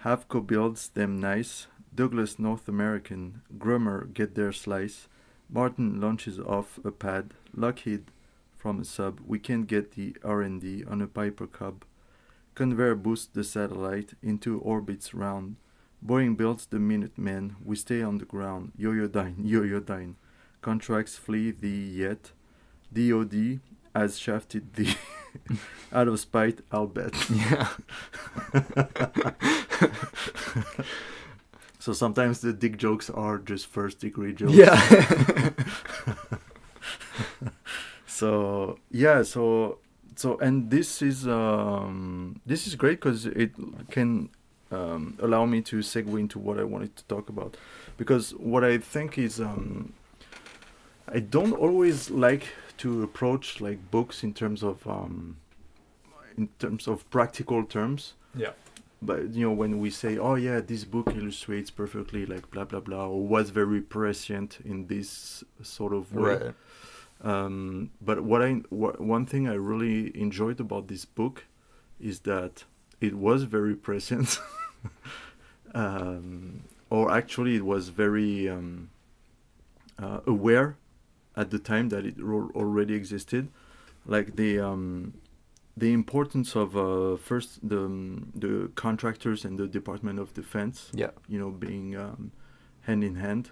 Havco builds them nice. Douglas North American. Grummer get their slice. Martin launches off a pad. Lockheed from a sub. We can't get the R&D on a Piper Cub. Convair boosts the satellite into orbits round. Boeing builds the Minutemen. We stay on the ground. Yo-yo dine. Contracts flee the yet. DOD has shafted the out of spite, I'll bet. Yeah. So sometimes the dick jokes are just first degree jokes. Yeah. So yeah, so and this is great because it can allow me to segue into what I wanted to talk about, because what I think is I don't always like to approach like books in terms of practical terms. Yeah. But you know, when we say, oh yeah, this book illustrates perfectly like blah blah blah, or was very prescient in this sort of way. Right. But one thing I really enjoyed about this book is that it was very prescient, or actually it was very aware at the time that it already existed, like the importance of first the contractors and the Department of Defense, Yeah. you know, being hand in hand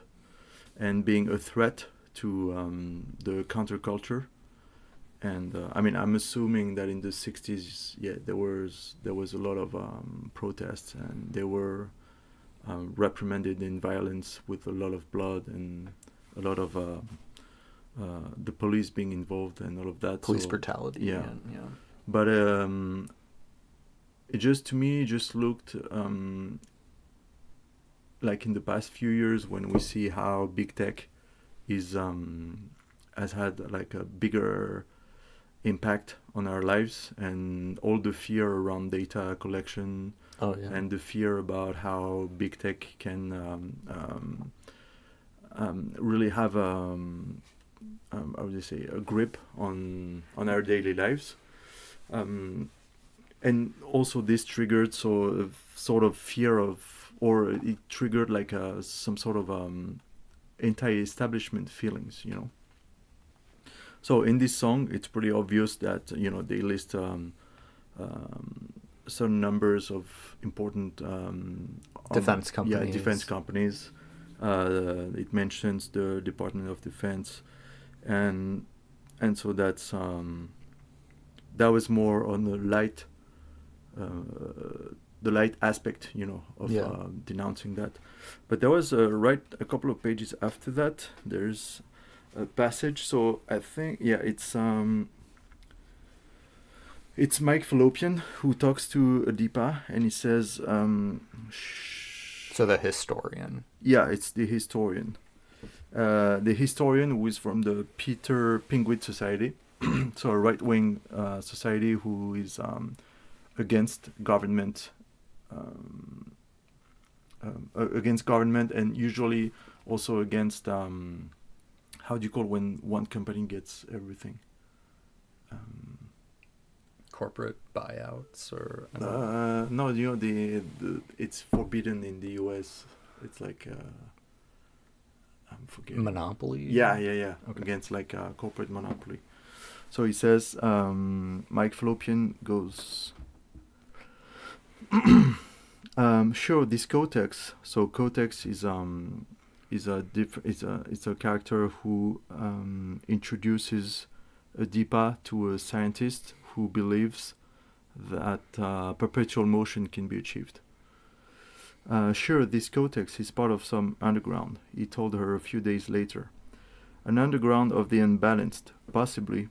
and being a threat to the counterculture. And I mean, I'm assuming that in the 60s, yeah, there was a lot of protests, and they were reprimanded in violence with a lot of blood and a lot of the police being involved and all of that. Police brutality. Yeah. Yeah. But it just, to me, just looked like in the past few years, when we see how big tech is has had like a bigger impact on our lives, and all the fear around data collection. Oh yeah. And the fear about how big tech can really have how would you say, a grip on our daily lives. And also this triggered sort of fear of, or it triggered like some sort of anti-establishment feelings, you know. So in this song, it's pretty obvious that, you know, they list certain numbers of important defense companies. Yeah, defense companies. It mentions the Department of Defense, and so that's that was more on the light aspect, you know, of denouncing that. But there was a couple of pages after that, there's a passage. So I think, yeah, it's Mike Fallopian who talks to Adipa, and he says, so the historian. Yeah, it's the historian. The historian who is from the Peter Pingwit Society, so a right-wing society who is against government, and usually also against how do you call when one company gets everything? Corporate buyouts, or no, you know, the it's forbidden in the US. It's like I'm forgetting. Monopoly. Yeah. Okay. Against like corporate monopoly. So he says, Mike Fallopian goes, sure, this Kotex. So Kotex is a character who introduces Adipa to a scientist who believes that perpetual motion can be achieved. Sure, this Kotex is part of some underground, he told her a few days later. An underground of the unbalanced, possibly,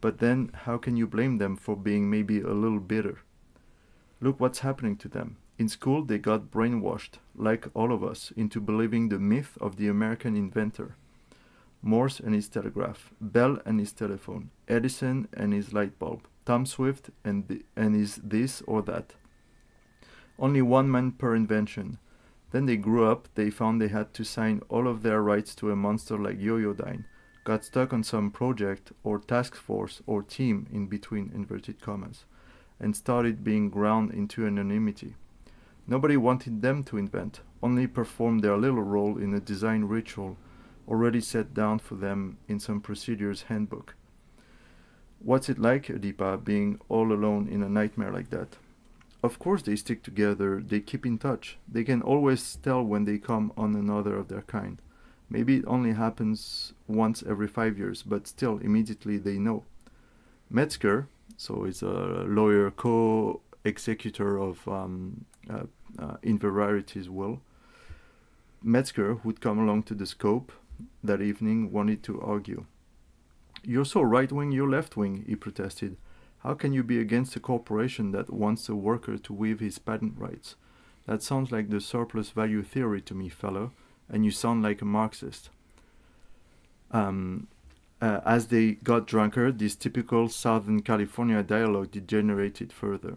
but then how can you blame them for being maybe a little bitter? Look what's happening to them. In school they got brainwashed, like all of us, into believing the myth of the American inventor. Morse and his telegraph, Bell and his telephone, Edison and his light bulb, Tom Swift and his this or that. Only one man per invention. Then they grew up, they found they had to sign all of their rights to a monster like Yo-Yo Dine, got stuck on some project or task force or team in between inverted commas, and started being ground into anonymity. Nobody wanted them to invent, only perform their little role in a design ritual already set down for them in some procedures handbook. What's it like, Adipa, being all alone in a nightmare like that? Of course they stick together, they keep in touch. They can always tell when they come on another of their kind. Maybe it only happens once every 5 years, but still immediately they know. Metzger, so he's a lawyer co-executor of Inverarity's will. Metzger, who'd come along to the scope that evening, wanted to argue. "You're so right-wing, you're left-wing," he protested. "How can you be against a corporation that wants a worker to waive his patent rights? That sounds like the surplus value theory to me, fellow, and you sound like a Marxist." As they got drunker, this typical Southern California dialogue degenerated further.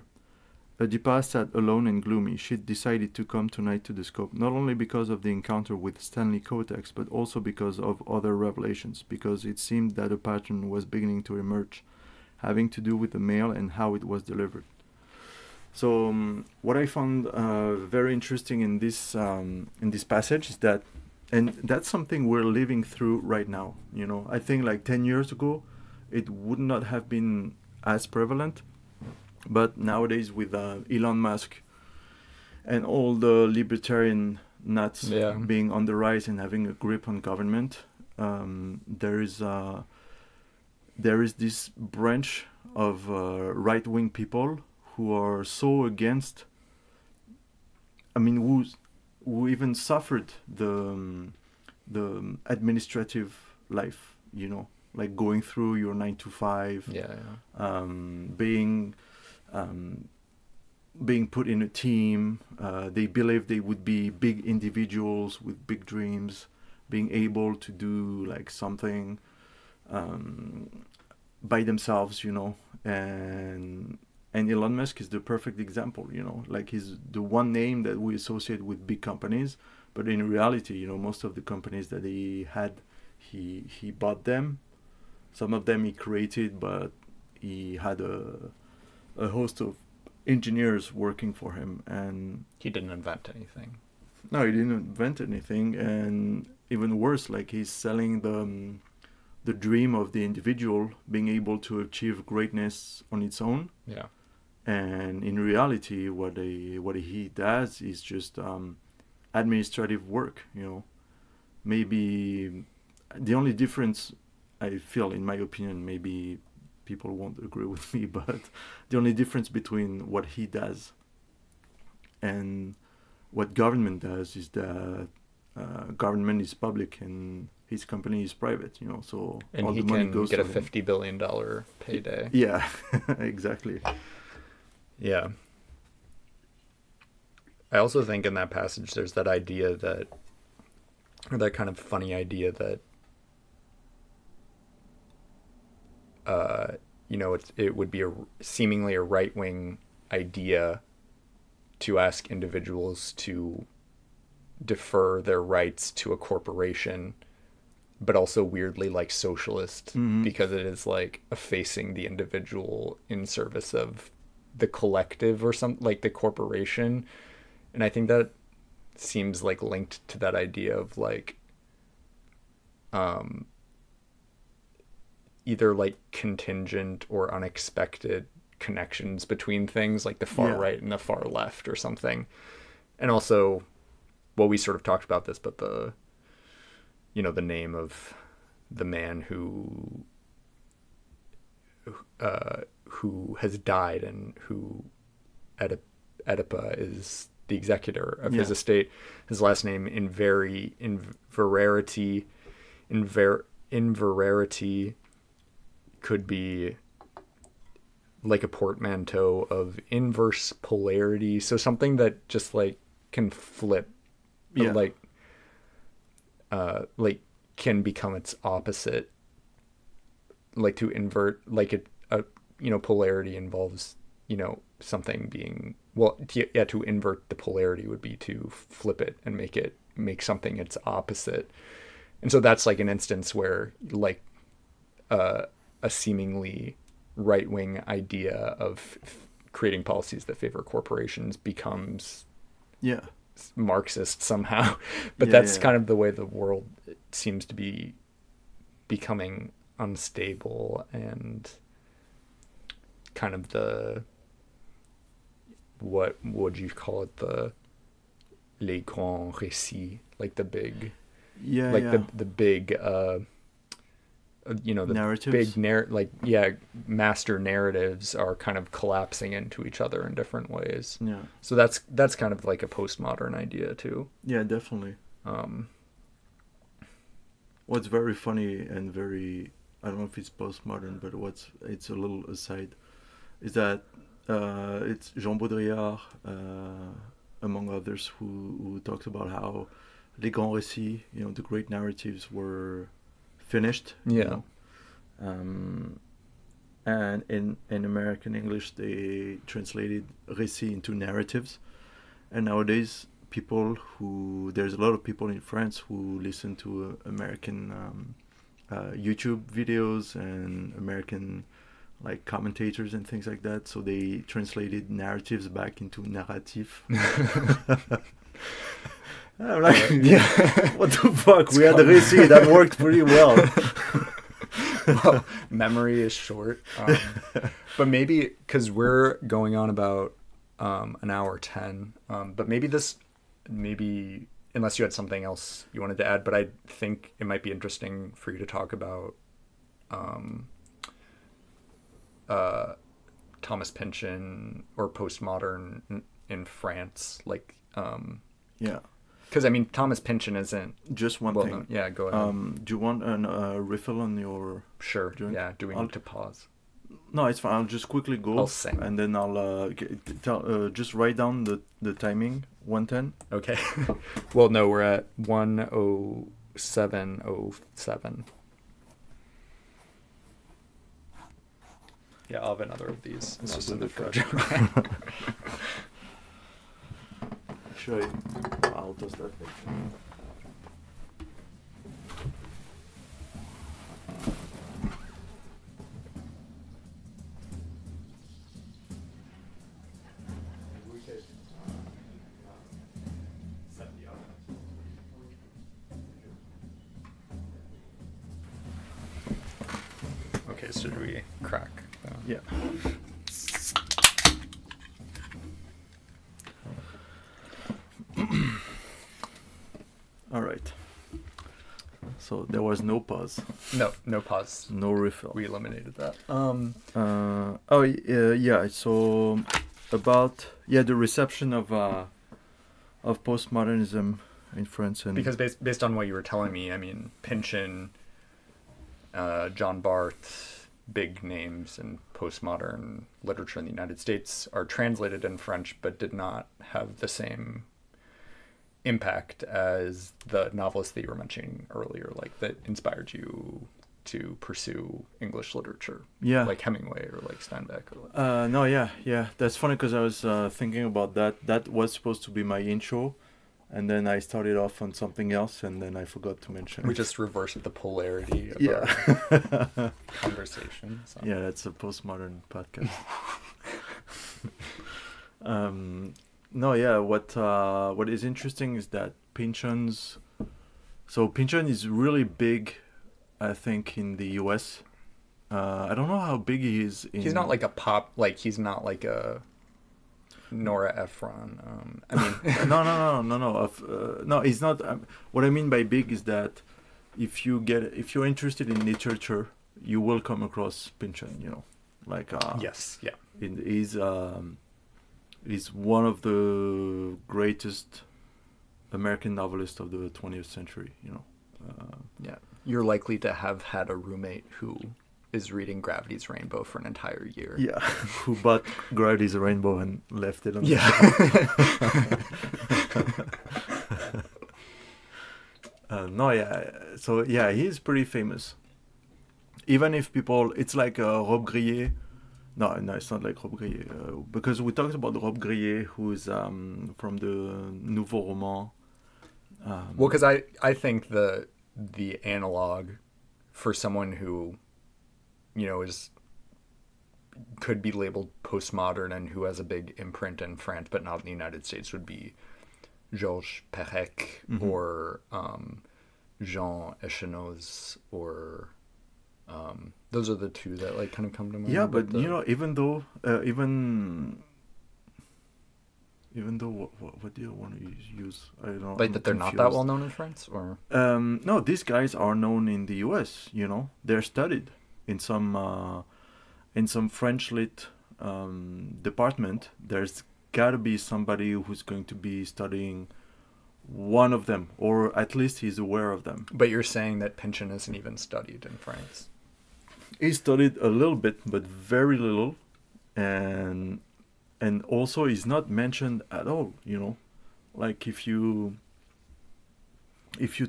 Adipa sat alone and gloomy. She'd decided to come tonight to the scope, not only because of the encounter with Stanley Kotex, but also because of other revelations, because it seemed that a pattern was beginning to emerge, having to do with the mail and how it was delivered. So what I found very interesting in this passage is that, and that's something we're living through right now. You know, I think like 10 years ago, it would not have been as prevalent. But nowadays, with Elon Musk and all the libertarian nuts being on the rise and having a grip on government, there is this branch of right-wing people who are so against. I mean, who even suffered the administrative life. You know, like going through your 9 to 5, being put in a team. They believe they would be big individuals with big dreams, being able to do like something by themselves, you know. And Elon Musk is the perfect example, you know. Like, he's the one name that we associate with big companies, but in reality, you know, most of the companies that he had, he bought them. Some of them he created, but he had a host of engineers working for him, and he didn't invent anything. No, he didn't invent anything, and even worse, like, he's selling the dream of the individual being able to achieve greatness on its own. Yeah. And in reality, what he does is just administrative work. You know, maybe the only difference I feel, in my opinion, maybe people won't agree with me, but the only difference between what he does and what government does is that government is public and his company is private, you know, so and all he the money can goes get to a him. $50 billion payday. Yeah, exactly. Yeah. I also think in that passage there's that idea that, or that kind of funny idea that you know, it would be seemingly a right-wing idea to ask individuals to defer their rights to a corporation, but also weirdly like socialist, because it is like effacing the individual in service of the collective or something, like the corporation. And I think that seems like linked to that idea of like either like contingent or unexpected connections between things, like the far right and the far left or something. And also, well, we sort of talked about this, but the, you know, the name of the man who has died and who Oedipa is the executor of his estate. His last name Inverarity could be like a portmanteau of inverse polarity, so something that just like can flip, like can become its opposite, like to invert, like a you know, polarity involves, you know, something being, well, to invert the polarity would be to flip it and make something its opposite. And so that's like an instance where like a seemingly right-wing idea of creating policies that favor corporations becomes Yeah. Marxist somehow. But Yeah, that's yeah. kind of the way the world seems to be becoming unstable, and kind of the, what would you call it, the les grands récits, like the big, Yeah, like yeah. the big you know, the Narratives. big like, yeah, master narratives are kind of collapsing into each other in different ways. Yeah. So that's kind of like a postmodern idea too. Yeah, definitely. What's very funny and very, I don't know if it's postmodern, but it's a little aside, is that it's Jean Baudrillard, among others, who talks about how les grands récits, the great narratives were finished. Yeah. And in American English, they translated récit into narratives. And nowadays, there's a lot of people in France who listen to American YouTube videos and American like commentators and things like that. So they translated narratives back into narrative. I'm like, yeah, what the fuck? We had the récit that worked pretty well. well, memory is short, but maybe because we're going on about an hour 10, but maybe unless you had something else you wanted to add, but I think it might be interesting for you to talk about Thomas Pynchon or postmodern in France, like Yeah. because I mean Thomas Pynchon isn't Just one well thing. known. Yeah, go ahead. Do you want a refill on your Sure. drink? Yeah. Do we need to pause? No, it's fine. I'll just quickly go. I'll sing. And then I'll just write down the timing. 1:10. Okay. Well, no, we're at 1:07:07. Yeah, I'll have another of these. It's just in the fridge. Sure. I'll toast that later. Okay, so do we crack? Yeah. All right. So there was no pause, No pause. no refill. We eliminated that. Yeah. So about the reception of postmodernism in France, and Because based on what you were telling me, I mean, Pynchon, John Barth, big names in postmodern literature in the United States are translated in French, but did not have the same impact as the novelists that you were mentioning earlier, like that inspired you to pursue English literature. Yeah. Like Hemingway or like Steinbeck or like. No, yeah. That's funny because I was thinking about that. That was supposed to be my intro, and then I started off on something else, and then I forgot to mention. We just reversed the polarity of Yeah. our conversation. So. Yeah, that's a postmodern podcast. No, yeah. What is interesting is that Pynchon is really big, I think, in the U.S. I don't know how big he is. He's not like a pop. Like he's not like a Nora Ephron. I mean, No. He's not. What I mean by big is that if you're interested in literature, you will come across Pynchon. Like yes, yeah. He's one of the greatest American novelists of the 20th century. Yeah, you're likely to have had a roommate who is reading Gravity's Rainbow for an entire year. Yeah, who bought Gravity's Rainbow and left it on the shelf. So yeah, he's pretty famous. Even if people, it's like Rob Grillet. No, it's not like Rob Grillet. Because we talked about Rob Grillet, who is from the Nouveau Roman. Well, because I think the the analog for someone who, could be labeled postmodern and who has a big imprint in France but not in the United States would be Georges Perec or Jean Echenoz or those are the two that like kind of come to mind. Yeah, but even though what do you want to use? I don't know. Like that they're not that well known in France, or no, these guys are known in the U.S. They're studied in some French lit department. There's got to be somebody who's going to be studying one of them, or at least he's aware of them. But you're saying that Pynchon isn't even studied in France? He studied a little bit, but very little, and also he's not mentioned at all. Like if you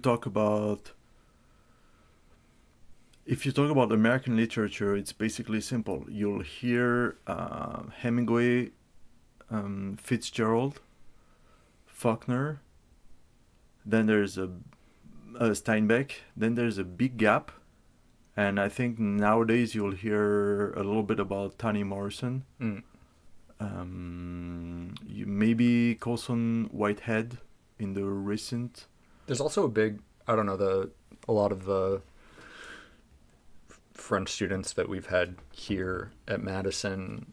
talk about American literature, it's basically simple. You'll hear Hemingway, Fitzgerald, Faulkner. Then there's a Steinbeck. Then there's a big gap, and I think nowadays you'll hear a little bit about Toni Morrison. Maybe Colson Whitehead in the recent. There's also a big, I don't know, a lot of the French students that we've had here at Madison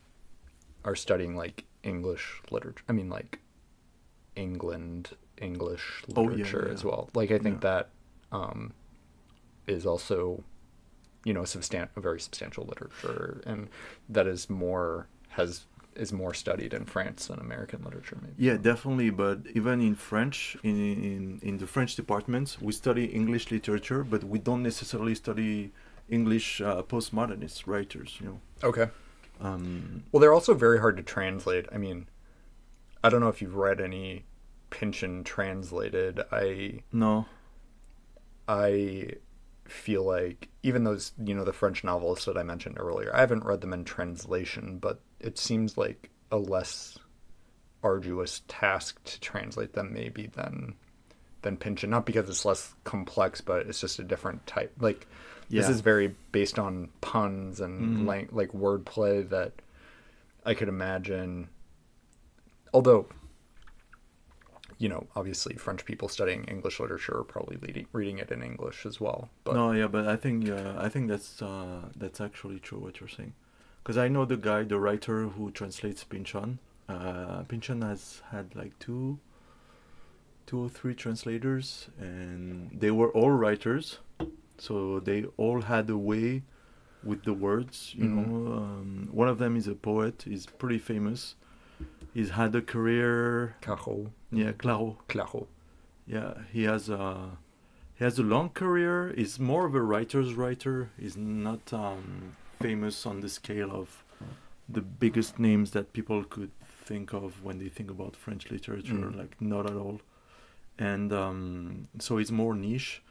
are studying like English literature. I mean, like English literature as well. Like I think that is also, a very substantial literature, and that is more studied in France than American literature, maybe. Yeah, definitely. But even in French, in the French departments, we study English literature, but we don't necessarily study English postmodernist writers. Okay. Well, they're also very hard to translate. I mean, I don't know if you've read any Pynchon translated. No. I feel like even those, the French novelists that I mentioned earlier, I haven't read them in translation, but it seems like a less arduous task to translate them maybe than Pynchon. Not because it's less complex, but it's just a different type. Like this is very based on puns and like wordplay that I could imagine. Although, obviously French people studying English literature are probably reading it in English as well. But but I think that's actually true what you're saying, because I know the writer who translates Pynchon. Pynchon has had like two or three translators, and they were all writers, so they all had a way with the words. One of them is a poet. He's pretty famous. He's had a career. Claro. Yeah, Claro. Yeah, he has a long career. He's more of a writer's writer. He's not famous on the scale of the biggest names that people could think of when they think about French literature. Like not at all. And so it's more niche,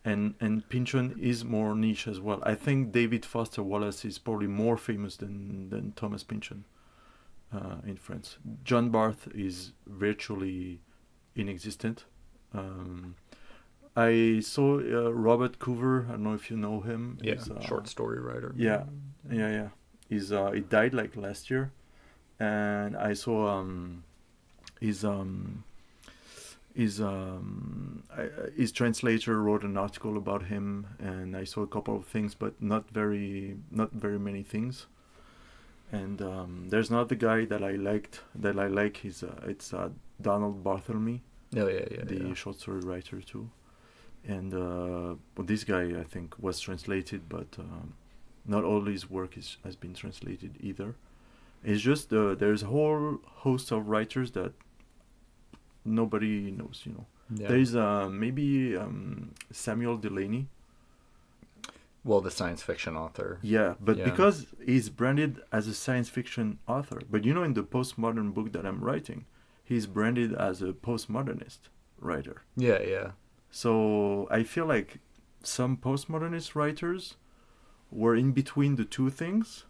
and Pynchon is more niche as well. I think David Foster Wallace is probably more famous than Thomas Pynchon. In France, John Barth is virtually inexistent. I saw Robert Coover. I don't know if you know him. Yeah, short story writer. Yeah. He died like last year, and I saw his translator wrote an article about him, and I saw a couple of things, but not very many things. And there's another guy that I like. It's Donald Barthelme. The short story writer too. And this guy I think was translated, but not all his work has been translated either. It's just there's a whole host of writers that nobody knows. There's maybe Samuel Delany. Well, the science fiction author. Yeah, but because he's branded as a science fiction author. But in the postmodern book that I'm writing, he's branded as a postmodernist writer. Yeah. So I feel like some postmodernist writers were in between the two things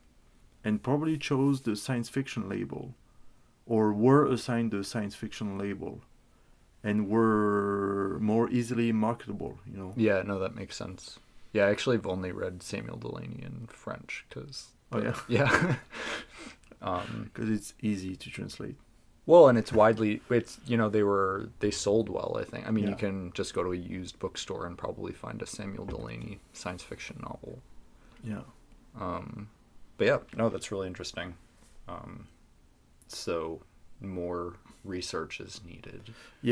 and probably chose the science fiction label, or were assigned the science fiction label. and were more easily marketable, you know. Yeah, no, that makes sense. Yeah, I actually have only read Samuel Delany in French because. Oh yeah. Yeah. Because it's easy to translate. Well, and it's they sold well, I think. I mean, Yeah. you can just go to a used bookstore and probably find a Samuel Delany science fiction novel. Yeah. But yeah, no, that's really interesting. So more research is needed.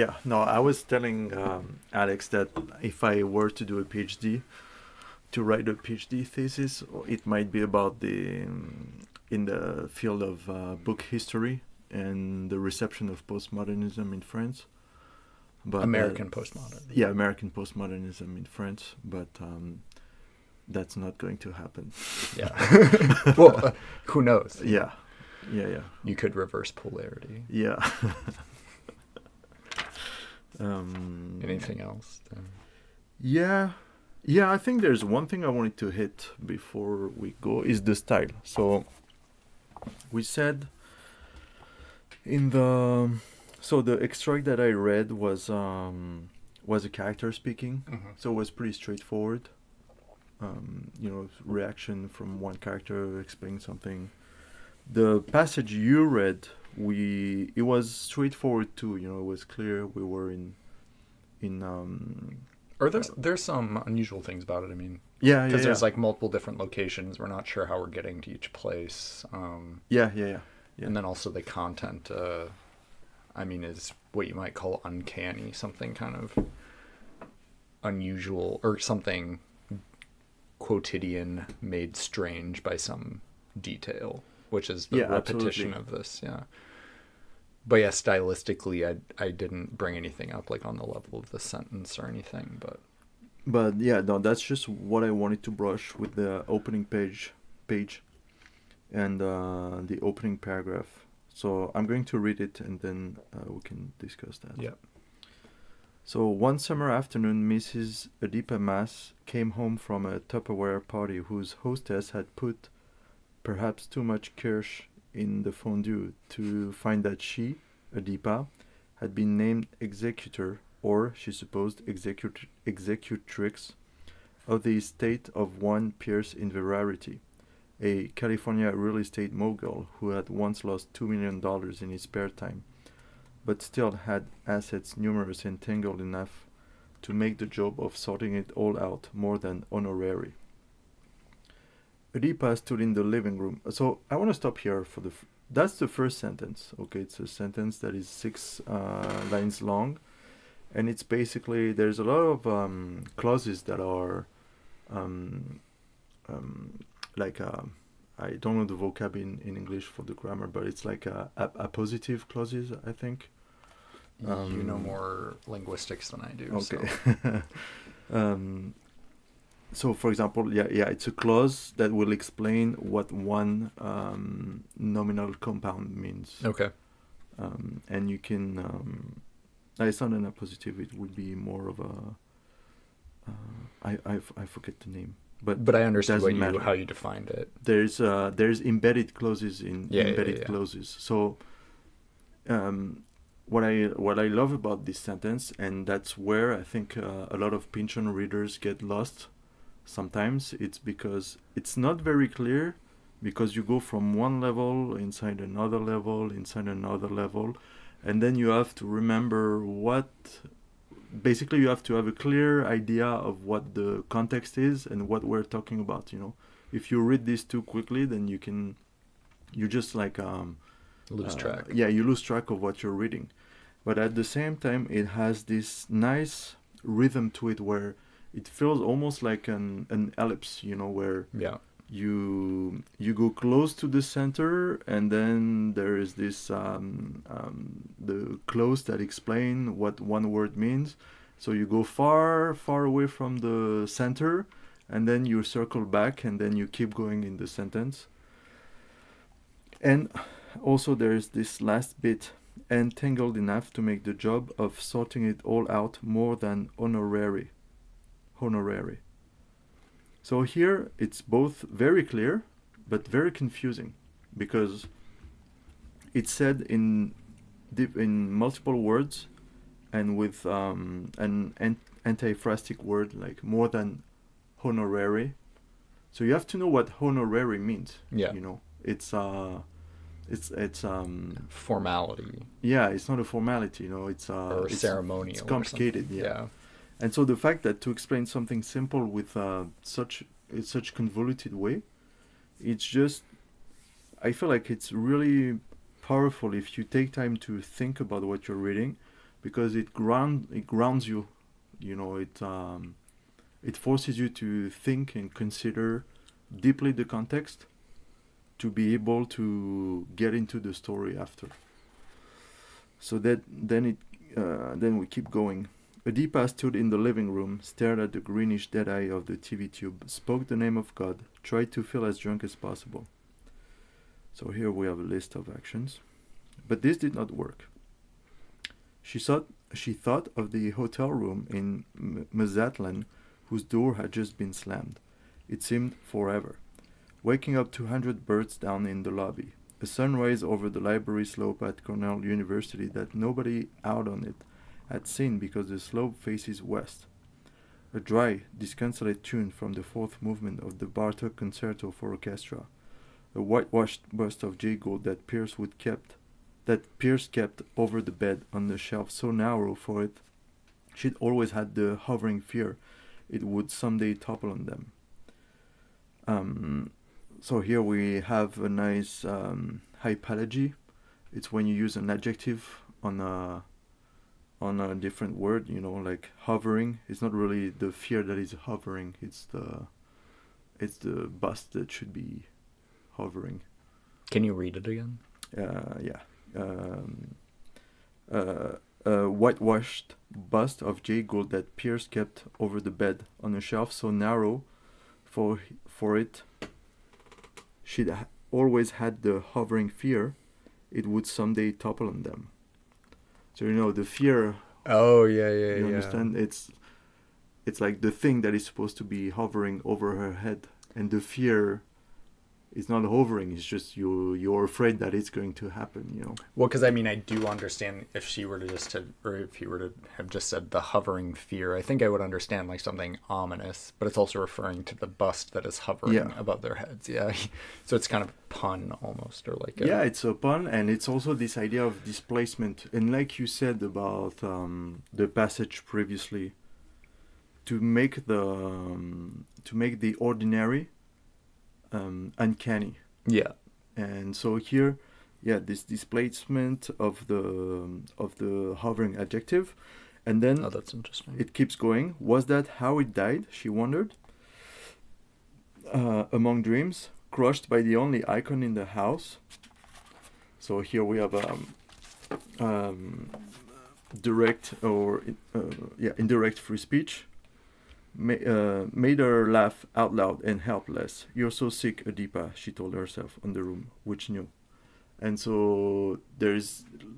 Yeah. No, I was telling Alex that if I were to do to write a PhD thesis, it might be about in the field of book history and the reception of postmodernism in France. But American postmodernism. Yeah, American postmodernism in France, but that's not going to happen. Yeah. Well, who knows? Yeah. Yeah. You could reverse polarity. Yeah. Anything else? Yeah. I think there's one thing I wanted to hit before we go is the style. So we said the extract that I read was a character speaking, so it was pretty straightforward. Reaction from one character explaining something. The passage you read, it was straightforward too. You know, it was clear. We were in. Or there's some unusual things about it. I mean, because there's like multiple different locations. We're not sure how we're getting to each place. Yeah. And then also the content. Is what you might call uncanny, something kind of unusual or something quotidian made strange by some detail, which is the repetition absolutely. of this. Yeah. But yeah, stylistically, I didn't bring anything up like on the level of the sentence or anything, But yeah, no, that's just what I wanted to brush with the opening page, and the opening paragraph. So I'm going to read it and then we can discuss that. Yeah. So one summer afternoon, Mrs. Adipa Mas came home from a Tupperware party whose hostess had put perhaps too much kirsch in the fondue to find that she, Adipa, had been named executor, or, she supposed, executrix, of the estate of one Pierce Inverarity, a California real estate mogul who had once lost $2 million in his spare time, but still had assets numerous and tangled enough to make the job of sorting it all out more than honorary. Adipa stood in the living room. So I want to stop here for that's the first sentence. Okay, it's a sentence that is 6 lines long, and it's basically there's a lot of clauses that are I don't know the vocab in English for the grammar, but it's like appositive clauses, I think. You know more linguistics than I do. Okay. So. So, for example, it's a clause that will explain what one nominal compound means. Okay. And you can. It's not an appositive. It would be more of a. I forget the name. But I understood matter. How you defined it. There's embedded clauses in clauses. So, what I love about this sentence, and that's where I think a lot of Pynchon readers get lost. Sometimes it's because it's not very clear, because you go from one level inside another level, and then you have to remember basically you have to have a clear idea of what the context is and what we're talking about, you know. If you read this too quickly, then you just like lose track. You lose track of what you're reading. But at the same time, it has this nice rhythm to it where it feels almost like an ellipse, you know, where you go close to the center, and then there is this the clause that explain what one word means. So you go far away from the center, and then you circle back, and then you keep going in the sentence. And also there's this last bit, and tangled enough to make the job of sorting it all out more than honorary. So here it's both very clear but very confusing, because it's said in multiple words, and with an antiphrastic word like more than honorary. So you have to know what honorary means. Yeah. You know, it's Formality yeah, it's not a formality. You know, or ceremonial. It's complicated. Yeah. Yeah. And so the fact that to explain something simple with such convoluted way, it's just, I feel like it's really powerful if you take time to think about what you're reading, because it grounds you. You know, it forces you to think and consider deeply the context to be able to get into the story after. So that then we keep going. Adipa stood in the living room, stared at the greenish dead eye of the TV tube, spoke the name of God, tried to feel as drunk as possible. So here we have a list of actions. But this did not work. She thought of the hotel room in Mazatlan, whose door had just been slammed. It seemed forever. Waking up 200 birds down in the lobby. A sunrise over the library slope at Cornell University that nobody out on it had seen because the slope faces west. A dry, disconsolate tune from the fourth movement of the Bartok Concerto for Orchestra. A whitewashed bust of Jay Gould that Pierce kept over the bed on the shelf so narrow for it, she'd always had the hovering fear it would someday topple on them. So here we have a nice hypology. It's when you use an adjective on a different word, you know, like hovering. It's not really the fear that is hovering, it's the bust that should be hovering. Can you read it again? Yeah. A whitewashed bust of Jay Gould that Pierce kept over the bed on a shelf so narrow for it she'd always had the hovering fear it would someday topple on them. So you know the fear. Oh yeah. You understand? It's like the thing that is supposed to be hovering over her head, and the fear is not hovering. It's just you're afraid that it's going to happen. You know. Well, because I mean, I do understand if she were to if he were to have just said the hovering fear, I think I would understand like something ominous. But it's also referring to the bust that is hovering above their heads. Yeah. So it's kind of a pun almost, or like yeah, it's a pun, and it's also this idea of displacement. And like you said about the passage previously, to make the ordinary uncanny. Yeah. And so here, this displacement of the hovering adjective, and then that's interesting. It keeps going. Was that how it died? She wondered. Among dreams, crushed by the only icon in the house. So here we have direct or indirect free speech. Made her laugh out loud and helpless. You're so sick, Adipa, she told herself on the room, which knew. And so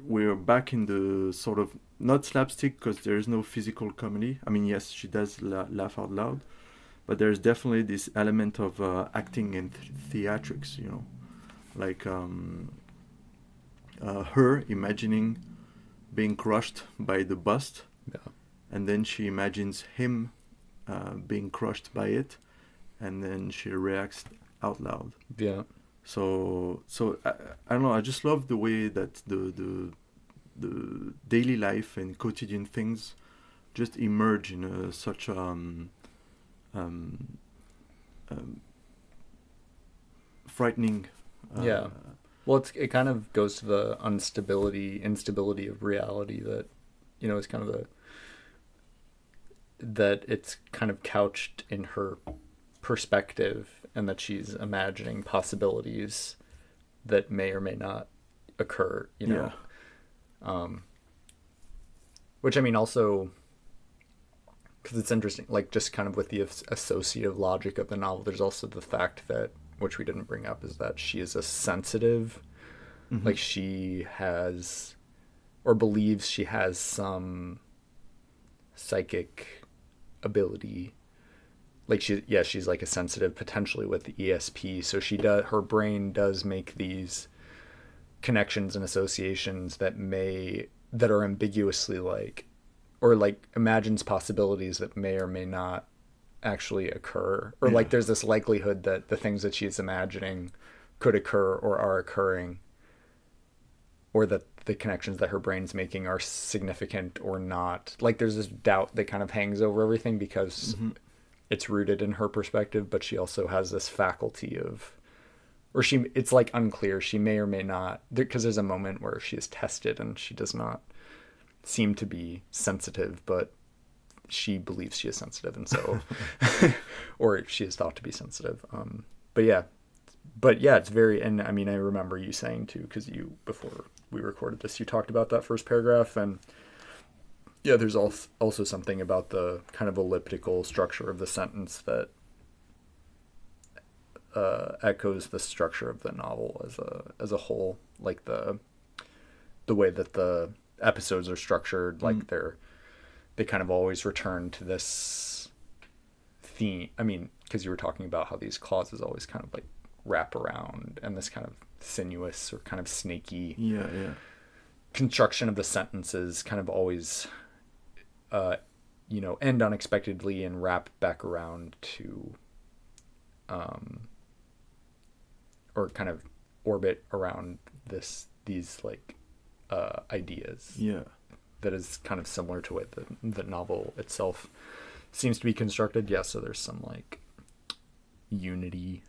we're back in the sort of, not slapstick because there is no physical comedy. I mean, yes, she does laugh out loud, but there's definitely this element of acting and theatrics, you know, like her imagining being crushed by the bust, and then she imagines him being crushed by it, and then she reacts out loud. Yeah. So I don't know. I just love the way that the daily life and quotidian things just emerge in such frightening. Yeah. Well, it kind of goes to the instability of reality that, you know, is kind of that it's kind of couched in her perspective, and that she's imagining possibilities that may or may not occur, you know. Which, I mean, also, because it's interesting, like, just kind of with the associative logic of the novel, there's also the fact that, which we didn't bring up, is that she is a sensitive, like, she has, or believes she has some psychic ability, like she's like a sensitive potentially with the ESP, so her brain does make these connections and associations that are ambiguously like or like imagines possibilities that may or may not actually occur, or like there's this likelihood that the things that she's imagining could occur or are occurring, or that the connections that her brain's making are significant or not. Like there's this doubt that kind of hangs over everything because it's rooted in her perspective, but she also has this faculty of, or it's like unclear. She may or may not, because there's a moment where she is tested and she does not seem to be sensitive, but she believes she is sensitive. And so, or she is thought to be sensitive. But yeah, it's very, and I mean, I remember you saying too, because before we recorded this, you talked about that first paragraph, and yeah, there's also something about the kind of elliptical structure of the sentence that echoes the structure of the novel as a whole, like the way that the episodes are structured, like they kind of always return to this theme. I mean, because you were talking about how these clauses always kind of like wrap around, and this kind of sinuous or kind of snaky construction of the sentences kind of always end unexpectedly and wrap back around to or kind of orbit around these like ideas that is kind of similar to what the novel itself seems to be constructed. So there's some like unity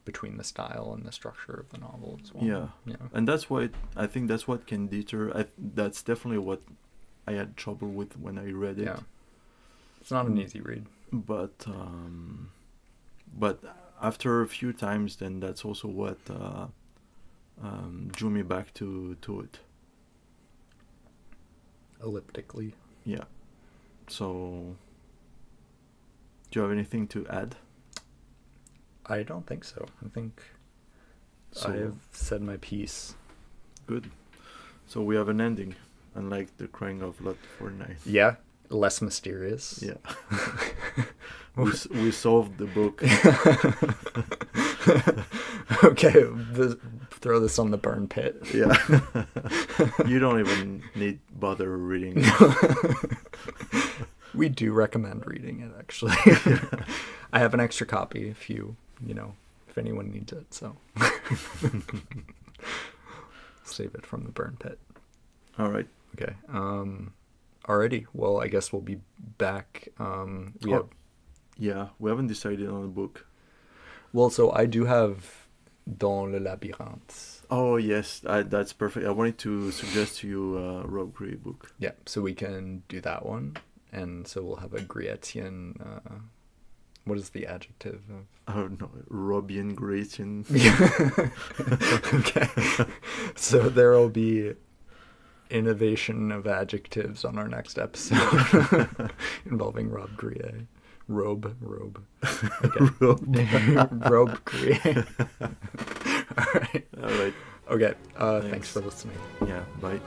between the style and the structure of the novel as well. And that's why I think that's what can deter. That's definitely what I had trouble with when I read it. It's not an easy read, but after a few times, then that's also what drew me back to it. Elliptically. So do you have anything to add? I don't think so. I think I have said my piece. Good. So we have an ending, unlike the Crying of Lot for Night. Yeah, less mysterious. We solved the book. Okay, throw this on the burn pit. You don't even need bother reading it. We do recommend reading it, actually. I have an extra copy if if anyone needs it, so save it from the burn pit. All right. Okay. Alrighty. Well, I guess we'll be back. We haven't decided on a book. Well, so I do have Dans le labyrinthe. Oh yes, that's perfect. I wanted to suggest to you a Rob Gray book. Yeah, so we can do that one, and so we'll have a Grietian. What is the adjective of? Oh no, Robian Gratian. Okay. So there will be innovation of adjectives on our next episode involving Rob Grier. Robe. Okay. Robe Grier. All right. Okay. Thanks for listening. Yeah, bye.